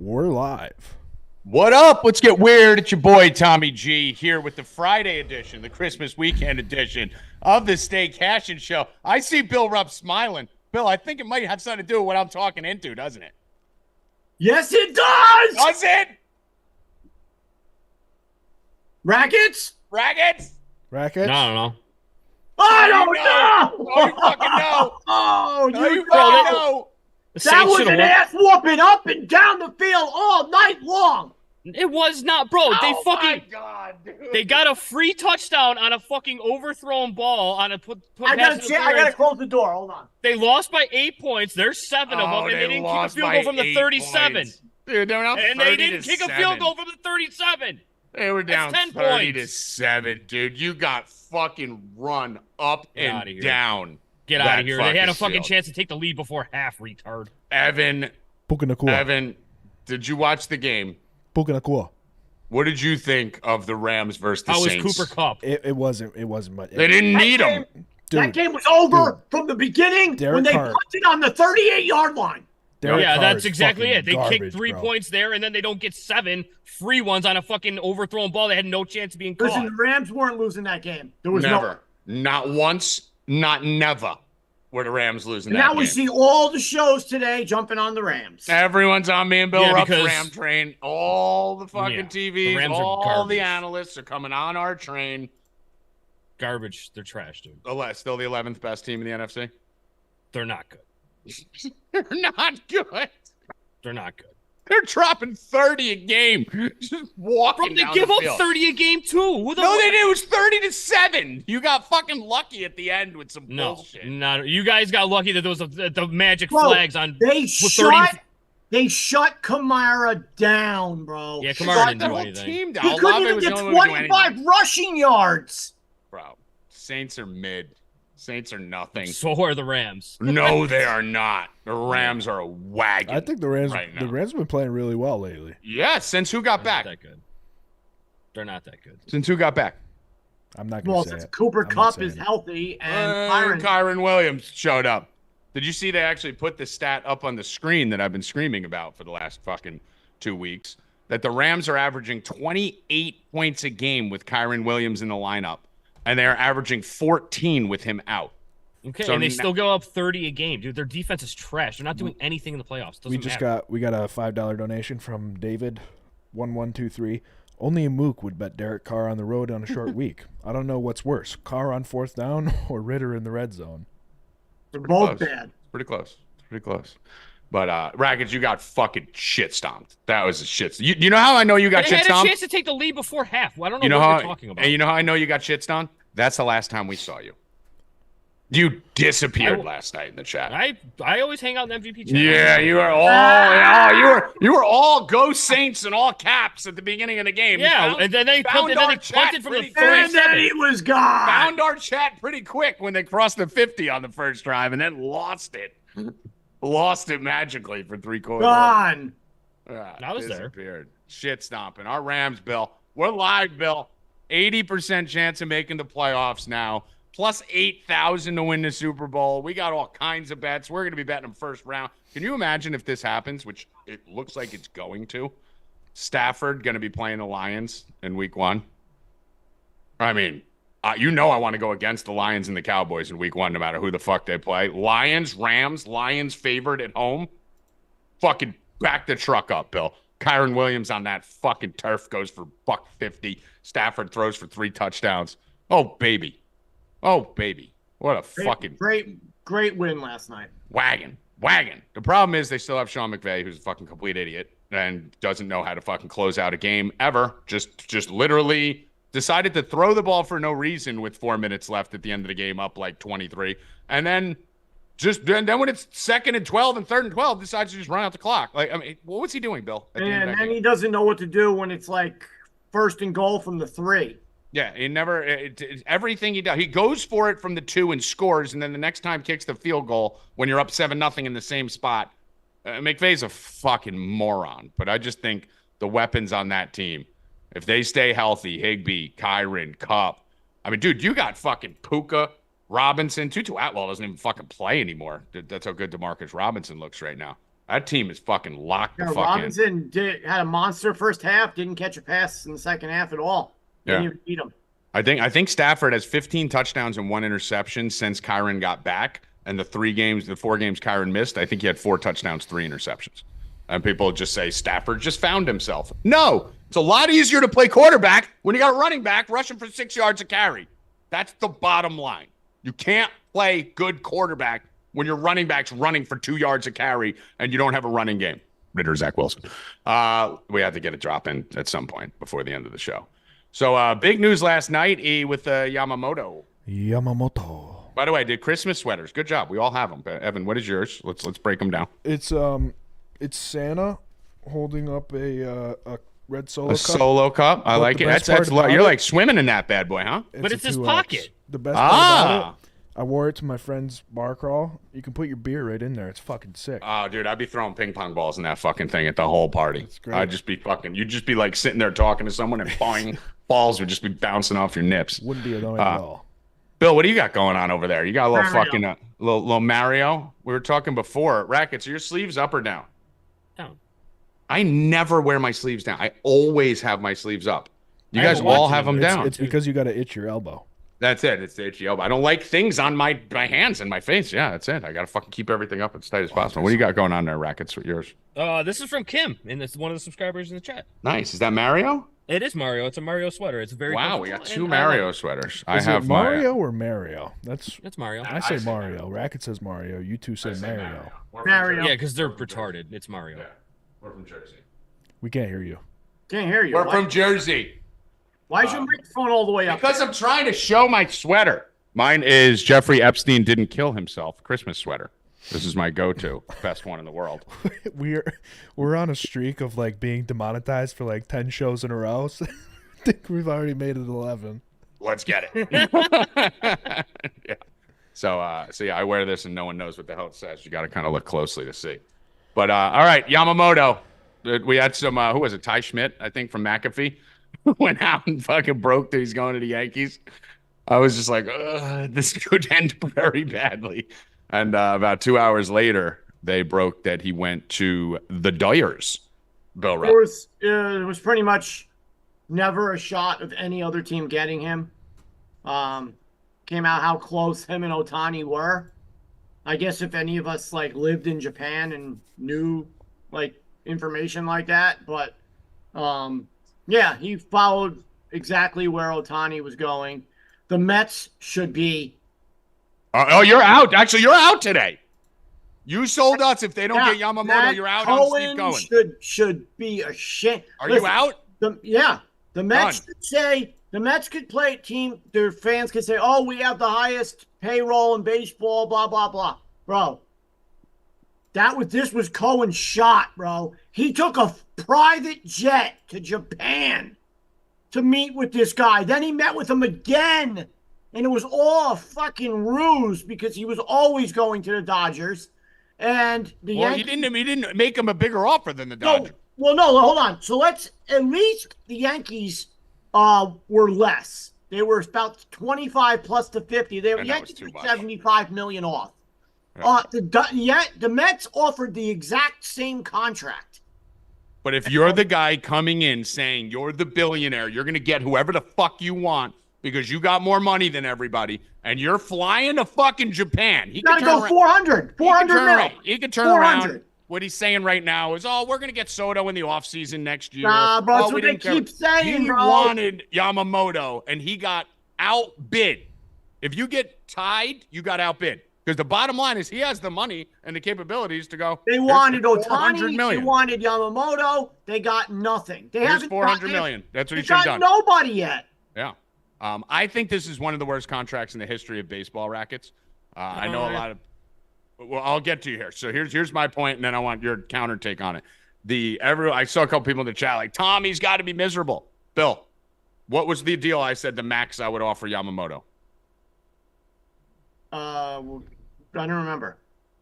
We're live. What up? Let's get weird. It's your boy Tommy G here with the Friday edition, the Christmas weekend edition of the Stay Cashin show. I see Bill Rupp smiling. Bill, I think it might have something to do with what I'm talking into, doesn't it? Yes, it does. Does it? Rackets? Rackets? Rackets? No, I don't know. I don't know. Oh, you fucking know. Oh, Oh, you you fucking know. know. That was an ass whooping up and down the field all night long. It was not, bro. They Oh, fucking. my God, dude. They got a free touchdown on a fucking overthrown ball on a put I gotta close the door. Hold on. They lost by 8 points. There's 7 of them, and they didn't kick a field goal from the 37. Points. Dude, they were down And 30 they didn't to kick a 7. field goal from the 37. They were down That's 10 30 points. to 7, dude. You got fucking run up Get outta and here. down. Get out that of here. They had a fucking field. chance to take the lead before half, retard. Evan, did you watch the game? What did you think of the Rams versus the How was Saints? Cooper Kupp? It wasn't much. They didn't need him. That game was over from the beginning when they Carr. punted on the 38-yard line. Derek Yeah, Carr that's is exactly fucking it. They garbage, kicked 3 bro. points there, and then they don't get 7 free ones on a fucking overthrown ball. They had no chance of being caught. Listen, the Rams weren't losing that game. There was Never. Not once, not never were the Rams losing that Now game. we see all the shows today jumping on the Rams. Everyone's on me and Bill Yeah, Rupp's because- Ram train. All the fucking Yeah, TVs, the Rams are all garbage. the analysts are coming on our train. Garbage. They're trash, dude. Still the 11th best team in the NFC? They're not good. They're not good. They're not good. They're dropping 30 a game. Just walking Bro, they down give the up field. 30 a game too. Who the No, fuck- they did. It was 30 to 7. You got fucking lucky at the end with some No, bullshit. not you guys got lucky that there was the magic Bro, flags on. They with shut Kamara down, bro. Yeah, Kamara Shut didn't the do whole anything. team down. He couldn't Olave even was the get only one who could do 25 anything. rushing yards. Bro, Saints are mid. Saints are nothing. So are the Rams. No, they are not. The Rams are a wagon. I think the Rams right now. the Rams have been playing really well lately. Yeah, since who got They're back? not that good. They're not that good. Since who got back? I'm not gonna Well, say since it. Cooper I'm not Kupp saying is it. healthy and Kyron Williams showed up. Did you see they actually put the stat up on the screen that I've been screaming about for the last fucking 2 weeks? That the Rams are averaging 28 points a game with Kyron Williams in the lineup, and they are averaging 14 with him out. Okay, So and they now- still go up 30 a game, dude. Their defense is trash. They're not doing anything in the playoffs. Doesn't We got a $5 donation from David 1123. Only a mook would bet Derek Carr on the road on a short week. I don't know what's worse, Carr on 4th down or Ritter in the red zone. they're both Close. bad. Pretty close. Pretty close. But Rackets, you got fucking shit stomped. That was a shit. You know how I know you got They shit had a stomped? chance to take the lead before half. Well, I don't know, You know what how you're talking about. and you know how I know you got shit stomped? That's the last time we saw you. You disappeared last night in the chat. I always hang out in MVP channel. Yeah, you are all you were all go Saints in all caps at the beginning of the game. Yeah, Found- and then they found our punted chat from the pretty 37. And then he was gone. found our chat pretty quick when they crossed the 50 on the first drive and then lost it. Lost it magically for 3 quarters. Gone. I was there. Disappeared. Shit stomping. Our Rams, Bill. We're live, Bill. 80% chance of making the playoffs now. Plus 8,000 to win the Super Bowl. We got all kinds of bets. We're going to be betting them first round. Can you imagine if this happens, which it looks like it's going to? Stafford going to be playing the Lions in week 1. I mean, you know I want to go against the Lions and the Cowboys in week 1 no matter who the fuck they play. Lions, Rams, Lions favored at home. Fucking back the truck up, Bill. Kyron Williams on that fucking turf goes for $150. Stafford throws for 3 touchdowns. Oh, baby. Oh, baby. What a fucking Great win last night. wagon. The problem is they still have Sean McVay, who's a fucking complete idiot and doesn't know how to fucking close out a game ever. Just literally decided to throw the ball for no reason with 4 minutes left at the end of the game, up like 23. And then then when it's 2nd and 12 and 3rd and 12, decides to just run out the clock. Like, I mean, what was he doing, Bill? At the end of And that then game? he doesn't know what to do when it's like 1st and goal from the 3. Yeah, he never everything he does. He goes for it from the 2 and scores, and then the next time kicks the field goal when you're up 7-0 in the same spot. McVay's a fucking moron, but I just think the weapons on that team, if they stay healthy, Higbee, Kyron, Kupp. I mean, dude, you got fucking Puka, Robinson. Tutu Atwell doesn't even fucking play anymore. That's how good DeMarcus Robinson looks right now. That team is fucking locked the fuck Robinson had a monster first half, didn't catch a pass in the second half at all. Didn't even beat him. I think Stafford has 15 touchdowns and 1 interception since Kyron got back. And the 4 games Kyron missed, I think he had 4 touchdowns, 3 interceptions. And people just say Stafford just found himself. No, it's a lot easier to play quarterback when you got a running back rushing for 6 yards a carry. That's the bottom line. You can't play good quarterback when your running back's running for 2 yards a carry and you don't have a running game. Ritter, Zach Wilson. We have to get a drop in at some point before the end of the show. So big news last night with Yamamoto. By the way, I did Christmas sweaters. Good job. We all have them. Evan, what is yours? Let's break them down. It's Santa holding up a red Solo cup. Solo cup. I like it. You're like swimming in that bad boy, huh? But it's his pocket. The best part about it, I wore it to my friend's bar crawl. You can put your beer right in there. It's fucking sick. Oh, dude, I'd be throwing ping pong balls in that fucking thing at the whole party. That's great. You'd just be like sitting there talking to someone and boing, balls would just be bouncing off your nips. Wouldn't be annoying at all. Bill, what do you got going on over there? You got a little fucking little Mario. We were talking before. Rackets, are your sleeves up or down? Down. I never wear my sleeves down. I always have my sleeves up. You guys all have them down. It's because you got to itch your elbow. That's it. It's the itchy elbow. I don't like things on my hands and my face. Yeah, that's it. I got to fucking keep everything up as tight as possible. What do you got going on there, Rackets, with yours? This is from Kim, and it's one of the subscribers in the chat. Nice. Is that Mario? It is Mario. It's a Mario sweater. It's very wow. We got 2 Mario sweaters. Is it Mario or Mario? That's Mario. I say Mario. Racket says Mario. You two say Mario. Mario. Yeah, because they're retarded. It's Mario. Yeah. We're from Jersey. We can't hear you. Can't hear you. We're from Jersey. Why is your microphone all the way up? Because I'm trying to show my sweater. Mine is Jeffrey Epstein didn't kill himself Christmas sweater. This is my go-to, best one in the world. We're on a streak of like being demonetized for like 10 shows in a row. So I think we've already made it 11. Let's get it. Yeah. So yeah, I wear this and no one knows what the hell it says. You got to kind of look closely to see. But all right, Yamamoto. We had some who was it? Ty Schmidt, I think, from McAfee. Went out and fucking broke that he's going to the Yankees. I was just like, this could end very badly. And about 2 hours later, they broke that he went to the Dyers. Bill Rupp. It was pretty much never a shot of any other team getting him. Came out how close him and Ohtani were. I guess if any of us like lived in Japan and knew like information like that, but yeah, he followed exactly where Ohtani was going. The Mets should be. Oh, you're out. Actually, you're out today. You sold us. If they don't get Yamamoto, you're out on Steve Cohen. Should be ashamed. You out? The Mets could say the Mets could play team. Their fans could say, "Oh, we have the highest payroll in baseball." Blah blah blah, bro. This was Cohen's shot, bro. He took a private jet to Japan to meet with this guy. Then he met with him again. And it was all a fucking ruse because he was always going to the Dodgers. And the Yankees... he didn't make him a bigger offer than the Dodgers. No, hold on. So at least the Yankees were less. They were about 25 plus to 50. The Yankees were 75 million off. Yeah. The Mets offered the exact same contract. But if you're the guy coming in saying you're the billionaire, you're going to get whoever the fuck you want because you got more money than everybody, and you're flying to fucking Japan. He got to go 400 million. He could turn around. What he's saying right now is, we're going to get Soto in the offseason next year. Nah, bro, that's what they keep saying, bro. He wanted Yamamoto, and he got outbid. If you get tied, you got outbid. Because the bottom line is he has the money and the capabilities to go. They wanted Ohtani. They wanted Yamamoto. They got nothing. They haven't $400 million. That's what he should have done. Nobody yet. Yeah. I think this is one of the worst contracts in the history of baseball, Rackets. I know a lot of. Well, I'll get to you here. So here's my point, and then I want your counter take on it. I saw a couple people in the chat like, Tommy's got to be miserable. Bill, what was the deal? I said the max I would offer Yamamoto. I don't remember.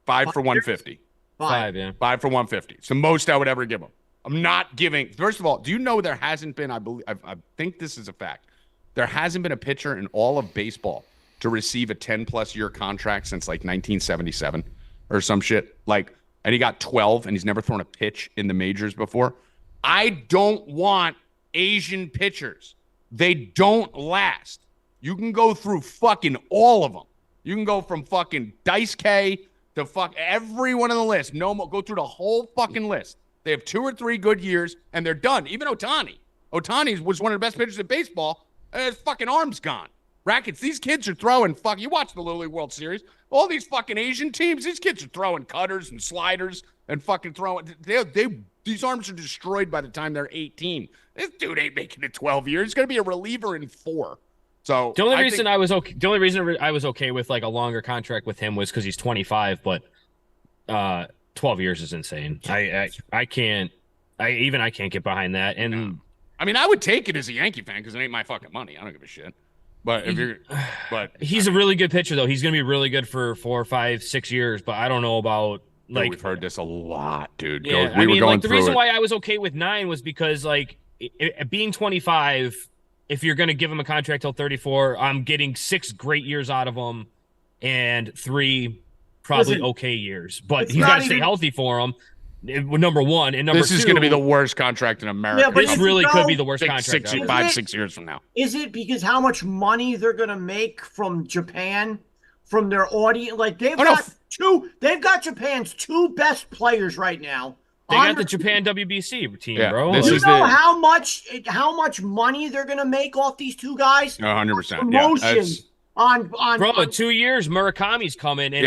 5 for 150. 5, yeah. 5 for 150. It's the most I would ever give him. I'm not giving. First of all, do you know there hasn't been? I think this is a fact. There hasn't been a pitcher in all of baseball to receive a 10-plus year contract since like 1977 or some shit. Like, and he got 12, and he's never thrown a pitch in the majors before. I don't want Asian pitchers. They don't last. You can go through fucking all of them. You can go from fucking Dice K to fuck everyone on the list. No more. Go through the whole fucking list. They have 2 or 3 good years, and they're done. Even Ohtani. Ohtani was one of the best pitchers in baseball, and his fucking arm's gone. Rackets, these kids are throwing you watch the Little League World Series. All these fucking Asian teams, these kids are throwing cutters and sliders and fucking throwing. These arms are destroyed by the time they're 18. This dude ain't making it 12 years. He's going to be a reliever in 4. So the only reason I was okay with like a longer contract with him was because he's 25, but 12 years is insane. I can't get behind that. And no. I mean, I would take it as a Yankee fan because it ain't my fucking money. I don't give a shit. But he's a really good pitcher though. He's going to be really good for 4, 5, 6 years. But I don't know about like we've heard this a lot, dude. Yeah, the reason why I was okay with 9 was because like being 25. If you're going to give him a contract till 34, I'm getting 6 great years out of him and 3 probably okay years. But he's got to stay healthy for him, number one. And number 2... This is going to be the worst contract in America. Yeah, but this really could be the worst contract. 6 years from now. Is it because how much money they're going to make from Japan, from their audience? Like, they've got Japan's 2 best players right now. They got the Japan WBC team, bro. You know how much money they're gonna make off these 2 guys? 100%. Promotion on bro. 2 years, Murakami's coming, and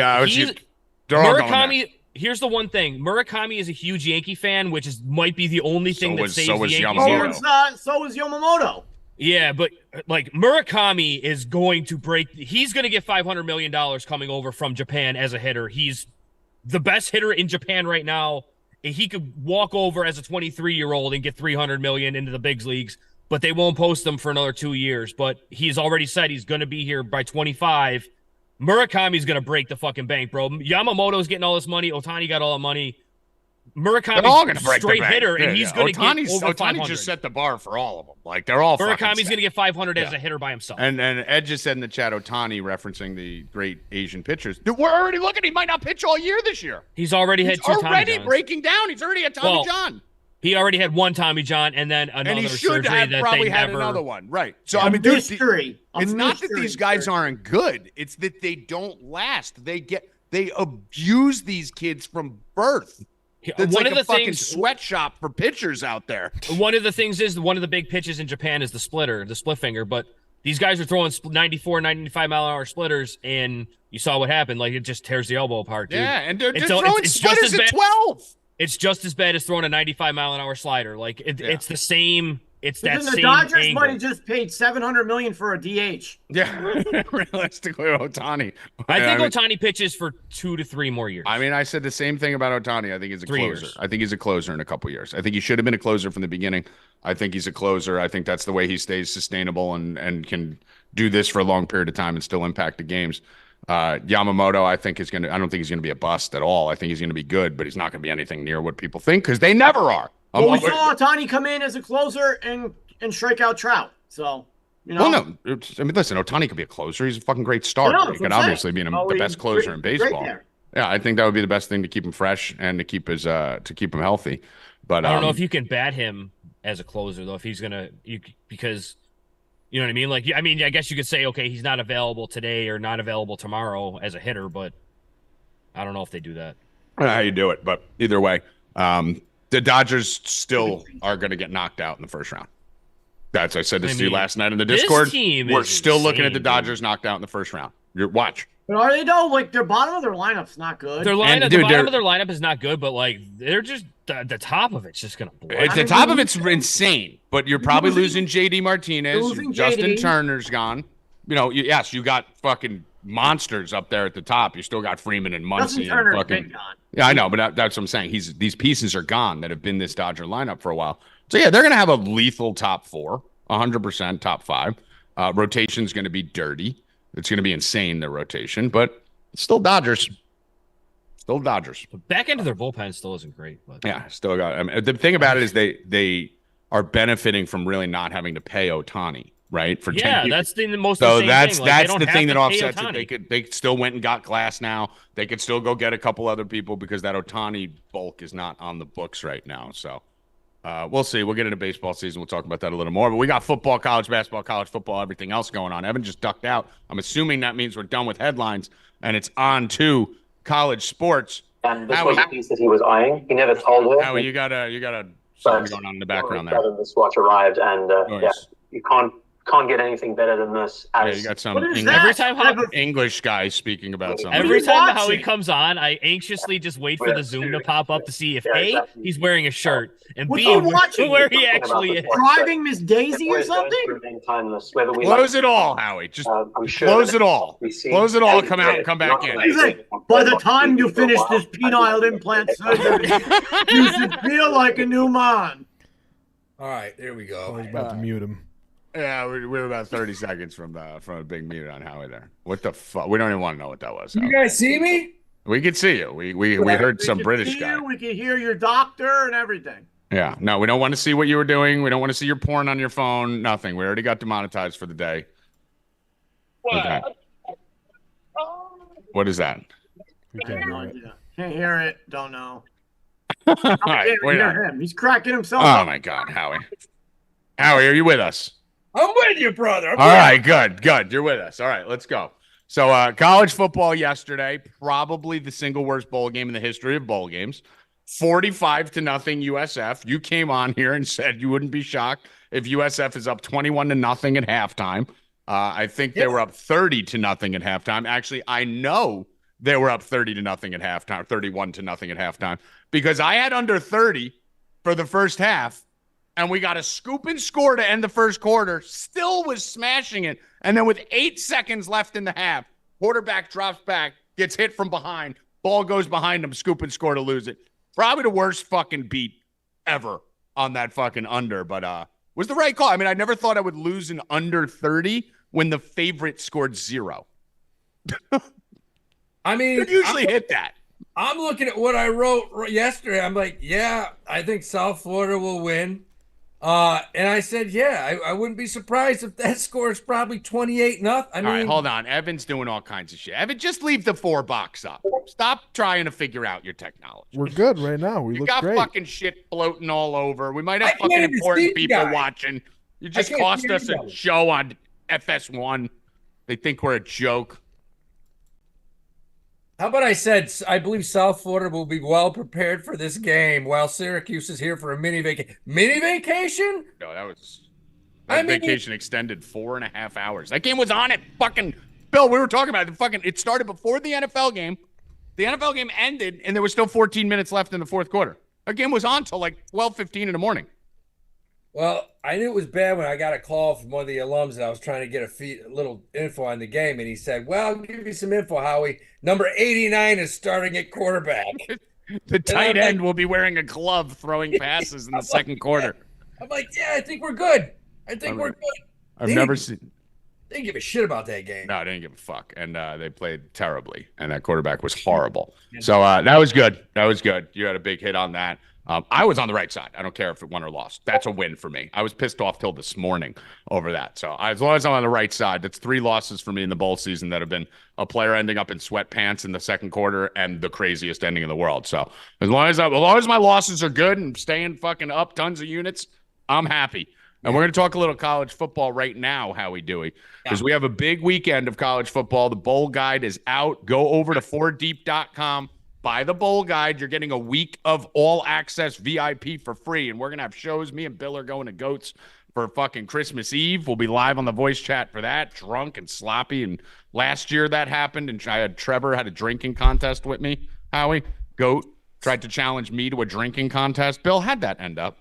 Murakami. Here's the one thing: Murakami is a huge Yankee fan, which might be the only thing that saves the Yankees here. So is Yamamoto. Yeah, but like Murakami is going to break. He's going to get $500 million coming over from Japan as a hitter. He's the best hitter in Japan right now. He could walk over as a 23-year-old and get $300 million into the big leagues, but they won't post him for another 2 years. But he's already said he's going to be here by 25. Murakami's going to break the fucking bank, bro. Yamamoto's getting all this money. Ohtani got all the money. Murakami's a straight hitter, and he's going to get over 500. Ohtani just set the bar for all of them. Like, they're all Murakami's going to get 500 as a hitter by himself. And Ed just said in the chat, Ohtani, referencing the great Asian pitchers. Dude, we're already looking. He might not pitch all year this year. He's already had 2 Tommy Johns. Already breaking down. He's already had Tommy John. He already had 1 Tommy John and then another surgery that probably they had never... another one. Right. So, I mean, it's not that these guys aren't aren't good. It's that they don't last. They abuse these kids from birth. It's like a fucking sweatshop for pitchers out there. One of the things is one of the big pitches in Japan is the split finger, but these guys are throwing 94, 95 mile an hour splitters, and you saw what happened. Like, it just tears the elbow apart, dude. Yeah, and they're throwing splitters at 12. It's just as bad as throwing a 95 mile an hour slider. Like, it's the same. It's that same the Dodgers angle. might have just paid $700 million for a DH. Yeah, realistically, Ohtani. I think Ohtani pitches for 2 to 3 more years. I mean, I said the same thing about Ohtani. I think he's a 3 closer. years. I think he's a closer in a couple years. I think he should have been a closer from the beginning. I think he's a closer. I think that's the way he stays sustainable and can do this for a long period of time and still impact the games. Yamamoto, I think I don't think he's going to be a bust at all. I think he's going to be good, but he's not going to be anything near what people think because they never are. Well, we saw Ohtani come in as a closer and strike out Trout. So, you know. Well, no. I mean, listen, Ohtani could be a closer. He's a fucking great starter. He could obviously be the best closer in baseball. Yeah, I think that would be the best thing to keep him fresh and to keep him healthy. But I don't know if you can bat him as a closer though. If he's because you know what I mean. Like, I mean, I guess you could say, okay, he's not available today or not available tomorrow as a hitter, but I don't know if they do that. I don't know how you do it, but either way, the Dodgers still are going to get knocked out in the first round. I said this to you last night in the Discord. We're still looking at the Dodgers knocked out in the first round. Watch. But are they though? Like, their bottom of their lineup's not good. The bottom of their lineup is not good, but like they're just the top of it's just gonna blow. The top of it's insane, but you're probably losing JD Martinez. Justin Turner's gone. You know, yes, you got fucking monsters up there at the top. You still got Freeman and Muncy and fucking. Yeah, I know, but that's what I'm saying. These pieces are gone that have been this Dodger lineup for a while. So yeah, they're gonna have a lethal top 4, 100% top 5. Rotation's gonna be dirty. It's gonna be insane, their rotation, but it's still Dodgers. Still Dodgers. The back end of their bullpen still isn't great, but yeah, still got. I mean, the thing about it is they are benefiting from really not having to pay Ohtani. right? For 10 Yeah, years. that's the most. So insane that's thing. Like, that's the thing that offsets Ohtani. it. They still went and got Glass now. They could still go get a couple other people because that Ohtani bulk is not on the books right now. So we'll see. We'll get into baseball season. We'll talk about that a little more. But we got football, college basketball, college football, everything else going on. Evan just ducked out. I'm assuming that means we're done with headlines and it's on to college sports. And this was a piece that he was eyeing. He never told her. Howie, you got something going on in the background there. This watch arrived, and you can't get anything better than this. You got some every time English guy speaking about something. Every time Howie comes on, I anxiously just wait for the Zoom to pop up to see if A, he's wearing a shirt, and B, where he actually is. Driving Miss Daisy or something? Close it all, Howie. Just close it all. Close it all. Come out and come back in. By the time you finish this penile implant surgery, you should feel like a new man. All right, there we go. I was about to mute him. Yeah, we're about 30 seconds from a big mute on Howie there. What the fuck? We don't even want to know what that was. You guys see me? We could see you. We heard some British guy. We can hear your doctor and everything. Yeah. No, we don't want to see what you were doing. We don't want to see your porn on your phone. Nothing. We already got demonetized for the day. Okay. What is that? We can't hear it. Can't hear it. Don't know. All right, hear him. He's cracking himself Oh up. my God, Howie. Howie, are you with us? I'm with you, brother. All right, good. You're with us. All right, let's go. So college football yesterday, probably the single worst bowl game in the history of bowl games. 45-0 USF. You came on here and said you wouldn't be shocked if USF is up 21-0 at halftime. I think they were up 30-0 at halftime. Actually, I know they were up 30-0 at halftime, 31-0 at halftime, because I had under 30 for the first half. And we got a scoop and score to end the first quarter, still was smashing it. And then with 8 seconds left in the half, quarterback drops back, gets hit from behind, ball goes behind him, scoop and score to lose it. Probably the worst fucking beat ever on that fucking under, but was the right call. I mean, I never thought I would lose an under 30 when the favorite scored 0. I mean, you usually hit that. I'm looking at what I wrote yesterday. I'm like, yeah, I think South Florida will win. And I said, yeah, I wouldn't be surprised if that score is probably 28-0. I mean, all right, hold on. Evan's doing all kinds of shit. Evan, just leave the 4 box up. Stop trying to figure out your technology. We're good right now. We look got great. Fucking shit floating all over. We might have fucking important people watching. You just cost us a show on FS1. They think we're a joke. How about I said, I believe South Florida will be well prepared for this game while Syracuse is here for a mini vacation. Mini vacation? No, that vacation extended 4.5 hours. That game was on at fucking Bill. We were talking about it. It started before the NFL game. The NFL game ended, and there was still 14 minutes left in the fourth quarter. That game was on till like 12:15 in the morning. Well, I knew it was bad when I got a call from one of the alums that I was trying to get a little info on the game, and he said, well, I'll give you some info, Howie. Number 89 is starting at quarterback. The tight end will be wearing a glove throwing passes in the second quarter. I'm like, yeah, I think we're good. We're good. I've never seen. They didn't give a shit about that game. No, they didn't give a fuck. And they played terribly, and that quarterback was horrible. So that was good. That was good. You had a big hit on that. I was on the right side. I don't care if it won or lost. That's a win for me. I was pissed off till this morning over that. So as long as I'm on the right side, that's 3 losses for me in the bowl season that have been a player ending up in sweatpants in the second quarter and the craziest ending in the world. So as long as my losses are good and staying fucking up tons of units, I'm happy. And we're going to talk a little college football right now, Howie Dewey, because we have a big weekend of college football. The bowl guide is out. Go over to 4deep.com. Buy the bowl guide. You're getting a week of all access VIP for free. And we're going to have shows. Me and Bill are going to Goats for fucking Christmas Eve. We'll be live on the voice chat for that. Drunk and sloppy. And last year that happened. And I had Trevor had a drinking contest with me. Howie, Goat, tried to challenge me to a drinking contest. Bill, how'd that end up?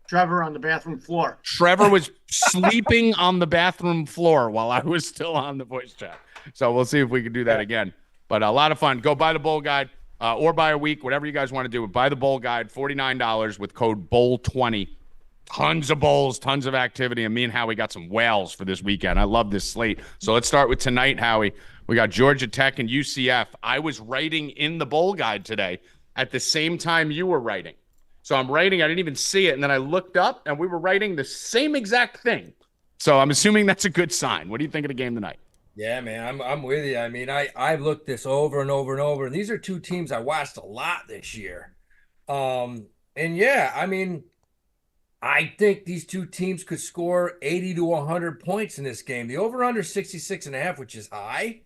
Trevor on the bathroom floor. Trevor was sleeping on the bathroom floor while I was still on the voice chat. So we'll see if we can do that again. But a lot of fun. Go buy the bowl guide or buy a week, whatever you guys want to do. Buy the bowl guide, $49 with code BOWL20. Tons of bowls, tons of activity. And me and Howie got some whales for this weekend. I love this slate. So let's start with tonight, Howie. We got Georgia Tech and UCF. I was writing in the bowl guide today at the same time you were writing. So I'm writing. I didn't even see it. And then I looked up, and we were writing the same exact thing So I'm assuming that's a good sign. What do you think of the game tonight? Yeah, man, I'm with you. I mean, I've looked this over and over and over, and these are two teams I watched a lot this year. And yeah, I mean, I think these two teams could score 80 to 100 points in this game. The over-under 66.5, which is high,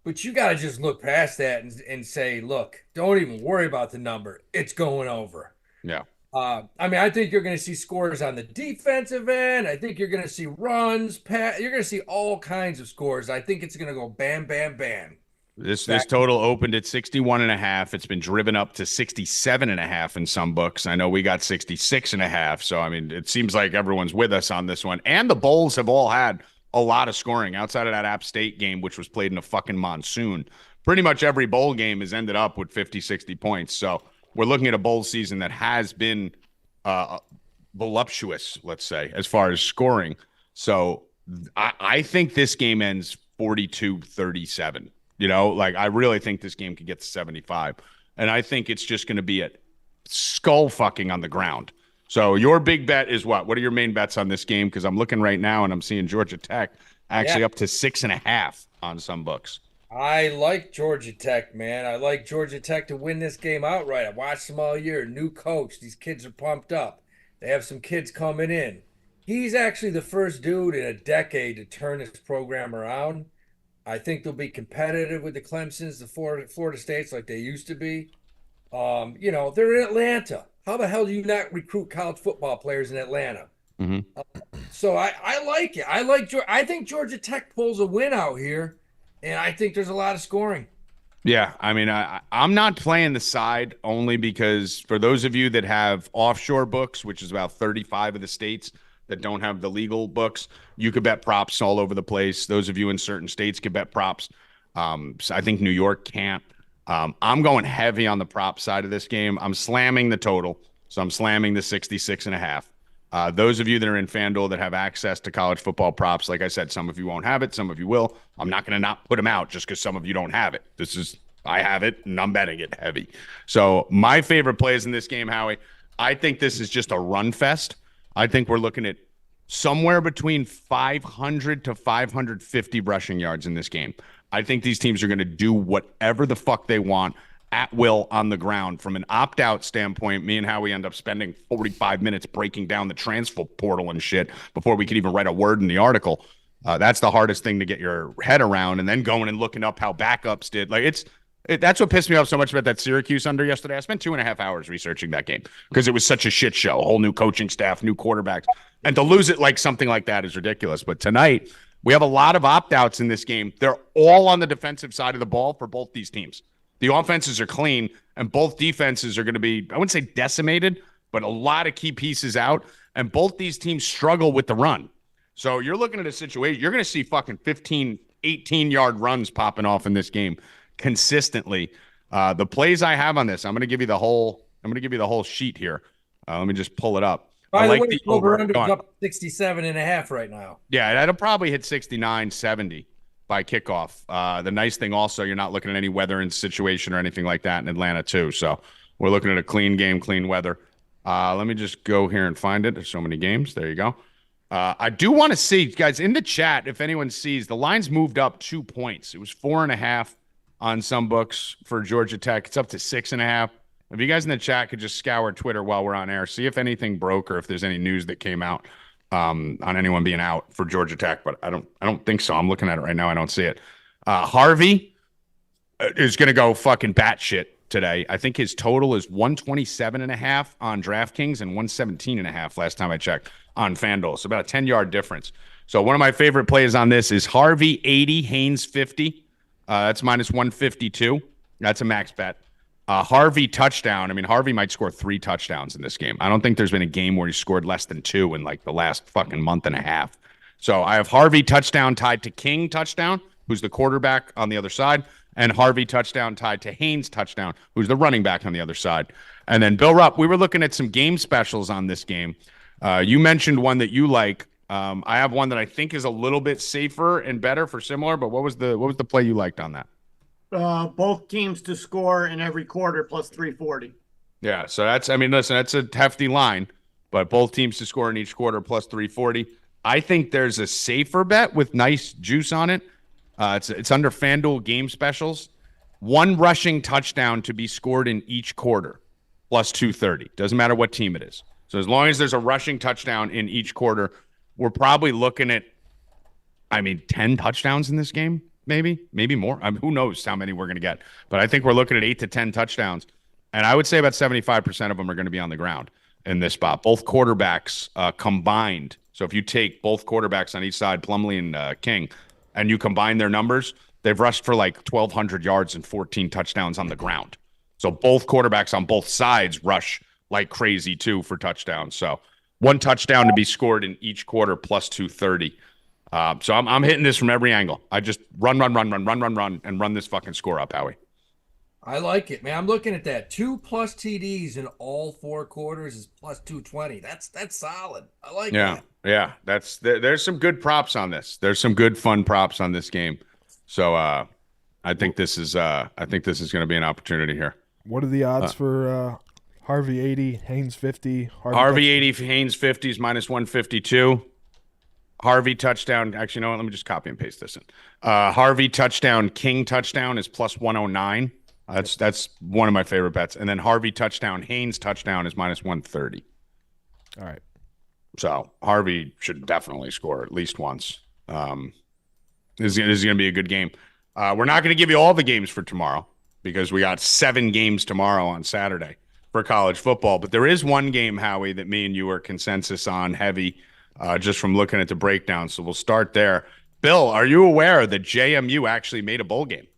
but you got to just look past that and say, look, don't even worry about the number. It's going over. Yeah. I mean, I think you're going to see scores on the defensive end. I think you're going to see runs. You're going to see all kinds of scores. I think it's going to go bam, bam, bam. This total opened at 61.5. It's been driven up to 67.5 in some books. I know we got 66.5. So, I mean, it seems like everyone's with us on this one. And the Bowls have all had a lot of scoring outside of that App State game, which was played in a fucking monsoon. Pretty much every bowl game has ended up with 50, 60 points. So we're looking at a bowl season that has been voluptuous, let's say, as far as scoring. So I think this game ends 42-37. You know, like I really think this game could get to 75. And I think it's just going to be a skull fucking on the ground. So your big bet is what? What are your main bets on this game? Because I'm looking right now and I'm seeing Georgia Tech actually up to 6.5 on some books. I like Georgia Tech, man. I like Georgia Tech to win this game outright. I watched them all year. New coach. These kids are pumped up. They have some kids coming in. He's actually the first dude in a decade to turn this program around. I think they'll be competitive with the Clemsons, the Florida States like they used to be. You know, they're in Atlanta. How the hell do you not recruit college football players in Atlanta? Mm-hmm. So I like it. I think Georgia Tech pulls a win out here, and I think there's a lot of scoring. Yeah, I mean, I'm not playing the side only because for those of you that have offshore books, which is about 35 of the states that don't have the legal books, you could bet props all over the place. Those of you in certain states could bet props. So I think New York can't. I'm going heavy on the prop side of this game. I'm slamming the total, so I'm slamming the 66.5. Those of you that are in FanDuel that have access to college football props, like I said, some of you won't have it, some of you will. I'm not going to not put them out just because some of you don't have it. I have it, and I'm betting it heavy. So my favorite plays in this game, Howie, I think this is just a run fest. I think we're looking at somewhere between 500 to 550 rushing yards in this game. I think these teams are going to do whatever the fuck they want at will on the ground. From an opt-out standpoint, me and Howie end up spending 45 minutes breaking down the transfer portal and shit before we could even write a word in the article. That's the hardest thing to get your head around, and then going and looking up how backups did. Like that's what pissed me off so much about that Syracuse under yesterday. I spent 2.5 hours researching that game because it was such a shit show. A whole new coaching staff, new quarterbacks, and to lose it like something like that is ridiculous. But tonight we have a lot of opt-outs in this game. They're all on the defensive side of the ball for both these teams. The offenses are clean, and both defenses are going to be, I wouldn't say decimated, but a lot of key pieces out, and both these teams struggle with the run. So you're looking at a situation, you're going to see fucking 15, 18-yard runs popping off in this game consistently. The plays I have on this, I'm going to give you the whole sheet here. Let me just pull it up. By the way, the over-under is up 67.5 right now. Yeah, that'll probably hit 69, 70 by kickoff. The nice thing also, you're not looking at any weather and situation or anything like that in Atlanta too. So we're looking at a clean game, clean weather. Let me just go here and find it. There's so many games. There you go. I do want to see, guys, in the chat, if anyone sees, the line's moved up 2 points. It was 4.5 on some books for Georgia Tech. It's up to 6.5. If you guys in the chat could just scour Twitter while we're on air, see if anything broke or if there's any news that came out on anyone being out for Georgia Tech, but I don't think so. I'm looking at it right now. I don't see it. Harvey is going to go fucking batshit today. I think his total is 127.5 on DraftKings and 117.5 last time I checked on FanDuel. So about a 10-yard difference. So one of my favorite plays on this is Harvey 80, Haynes 50. That's minus 152. That's a max bet. Harvey touchdown. I mean, Harvey might score 3 touchdowns in this game. I don't think there's been a game where he scored less than 2 in like the last fucking month and a half. So I have Harvey touchdown tied to King touchdown, who's the quarterback on the other side, and Harvey touchdown tied to Haynes touchdown, who's the running back on the other side. And then Bill Rupp, we were looking at some game specials on this game. You mentioned one that you like. I have one that I think is a little bit safer and better for similar, but what was the play you liked on that? Both teams to score in every quarter plus 340. Yeah, so that's a hefty line, but both teams to score in each quarter plus 340. I think there's a safer bet with nice juice on it. It's under FanDuel game specials. One rushing touchdown to be scored in each quarter, plus 230. Doesn't matter what team it is. So as long as there's a rushing touchdown in each quarter, we're probably looking at, 10 touchdowns in this game, maybe more. Who knows how many we're going to get. But I think we're looking at 8 to 10 touchdowns. And I would say about 75% of them are going to be on the ground in this spot. Both quarterbacks combined. So if you take both quarterbacks on each side, Plumlee and King, and you combine their numbers, they've rushed for like 1,200 yards and 14 touchdowns on the ground. So both quarterbacks on both sides rush like crazy, too, for touchdowns. So one touchdown to be scored in each quarter, plus 230. So I'm hitting this from every angle. I just run, and run this fucking score up, Howie. I like it, man. I'm looking at that. 2+ TDs in all 4 quarters is plus 220. That's solid. I like that. Yeah. There's some good props on this. There's some good fun props on this game. So I think this is going to be an opportunity here. What are the odds for Harvey 80, Haynes 50? Harvey 80, Haynes 50 is minus 152. Harvey touchdown. Actually, no, let me just copy and paste this in. Harvey touchdown, King touchdown is plus 109. That's one of my favorite bets. And then Harvey touchdown, Haynes touchdown is minus 130. All right. So Harvey should definitely score at least once. This is going to be a good game. We're not going to give you all the games for tomorrow because we got 7 games tomorrow on Saturday for college football. But there is one game, Howie, that me and you are consensus on heavy just from looking at the breakdown. So we'll start there. Bill, are you aware that JMU actually made a bowl game?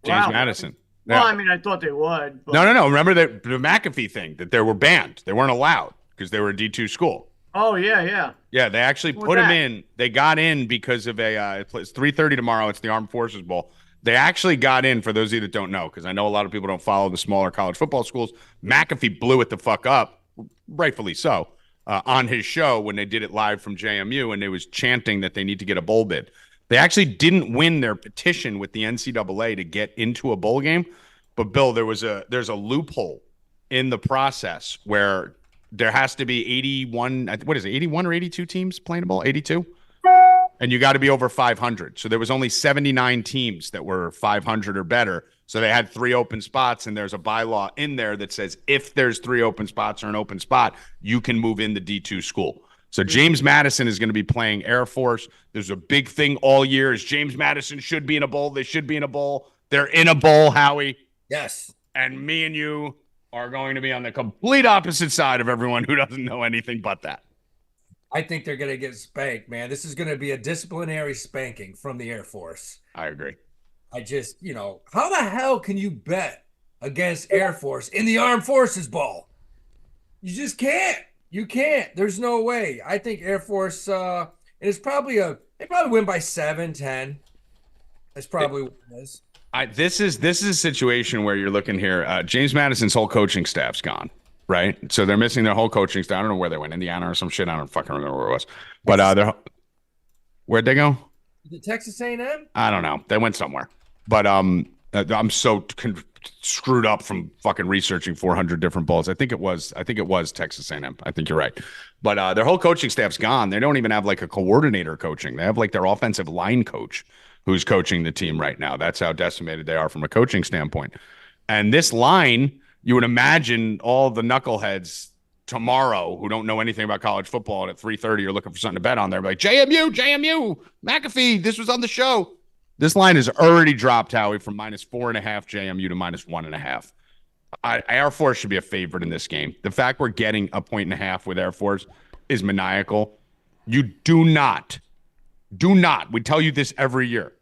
James Madison. Well, Yeah. I thought they would. But... No. Remember the McAfee thing that they were banned. They weren't allowed because they were a D2 school. Oh, yeah. Yeah, they actually put them in. They got in because of it's 3:30 tomorrow. It's the Armed Forces Bowl. They actually got in, for those of you that don't know, because I know a lot of people don't follow the smaller college football schools. McAfee blew it the fuck up, rightfully so, on his show when they did it live from JMU, and they was chanting that they need to get a bowl bid. They actually didn't win their petition with the NCAA to get into a bowl game. But, Bill, there's a loophole in the process where there has to be 81 or 82 teams playing a bowl? 82? And you got to be over 500. So there was only 79 teams that were 500 or better. So they had 3 open spots, and there's a bylaw in there that says if there's 3 open spots or an open spot, you can move in the D2 school. So James Madison is going to be playing Air Force. There's a big thing all year is James Madison should be in a bowl. They should be in a bowl. They're in a bowl, Howie. Yes. And me and you are going to be on the complete opposite side of everyone who doesn't know anything but that. I think they're going to get spanked, man. This is going to be a disciplinary spanking from the Air Force. I agree. I just, how the hell can you bet against Air Force in the Armed Forces Bowl? You just can't. You can't. There's no way. I think Air Force, they probably win by 7-10. That's probably what it is. This is a situation where you're looking here. James Madison's whole coaching staff's gone, right? So they're missing their whole coaching staff. I don't know where they went, Indiana or some shit. I don't fucking remember where it was. But where'd they go? Is it Texas A&M? I don't know. They went somewhere. But I'm so screwed up from fucking researching 400 different bowls. I think it was Texas A&M. I think you're right. But their whole coaching staff's gone. They don't even have like a coordinator coaching. They have like their offensive line coach who's coaching the team right now. That's how decimated they are from a coaching standpoint. And this line, you would imagine all the knuckleheads tomorrow who don't know anything about college football and at 3:30 you're looking for something to bet on there. Like, JMU, McAfee, this was on the show. This line has already dropped, Howie, from -4.5 JMU to -1.5. Air Force should be a favorite in this game. The fact we're getting 1.5 with Air Force is maniacal. You do not, we tell you this every year,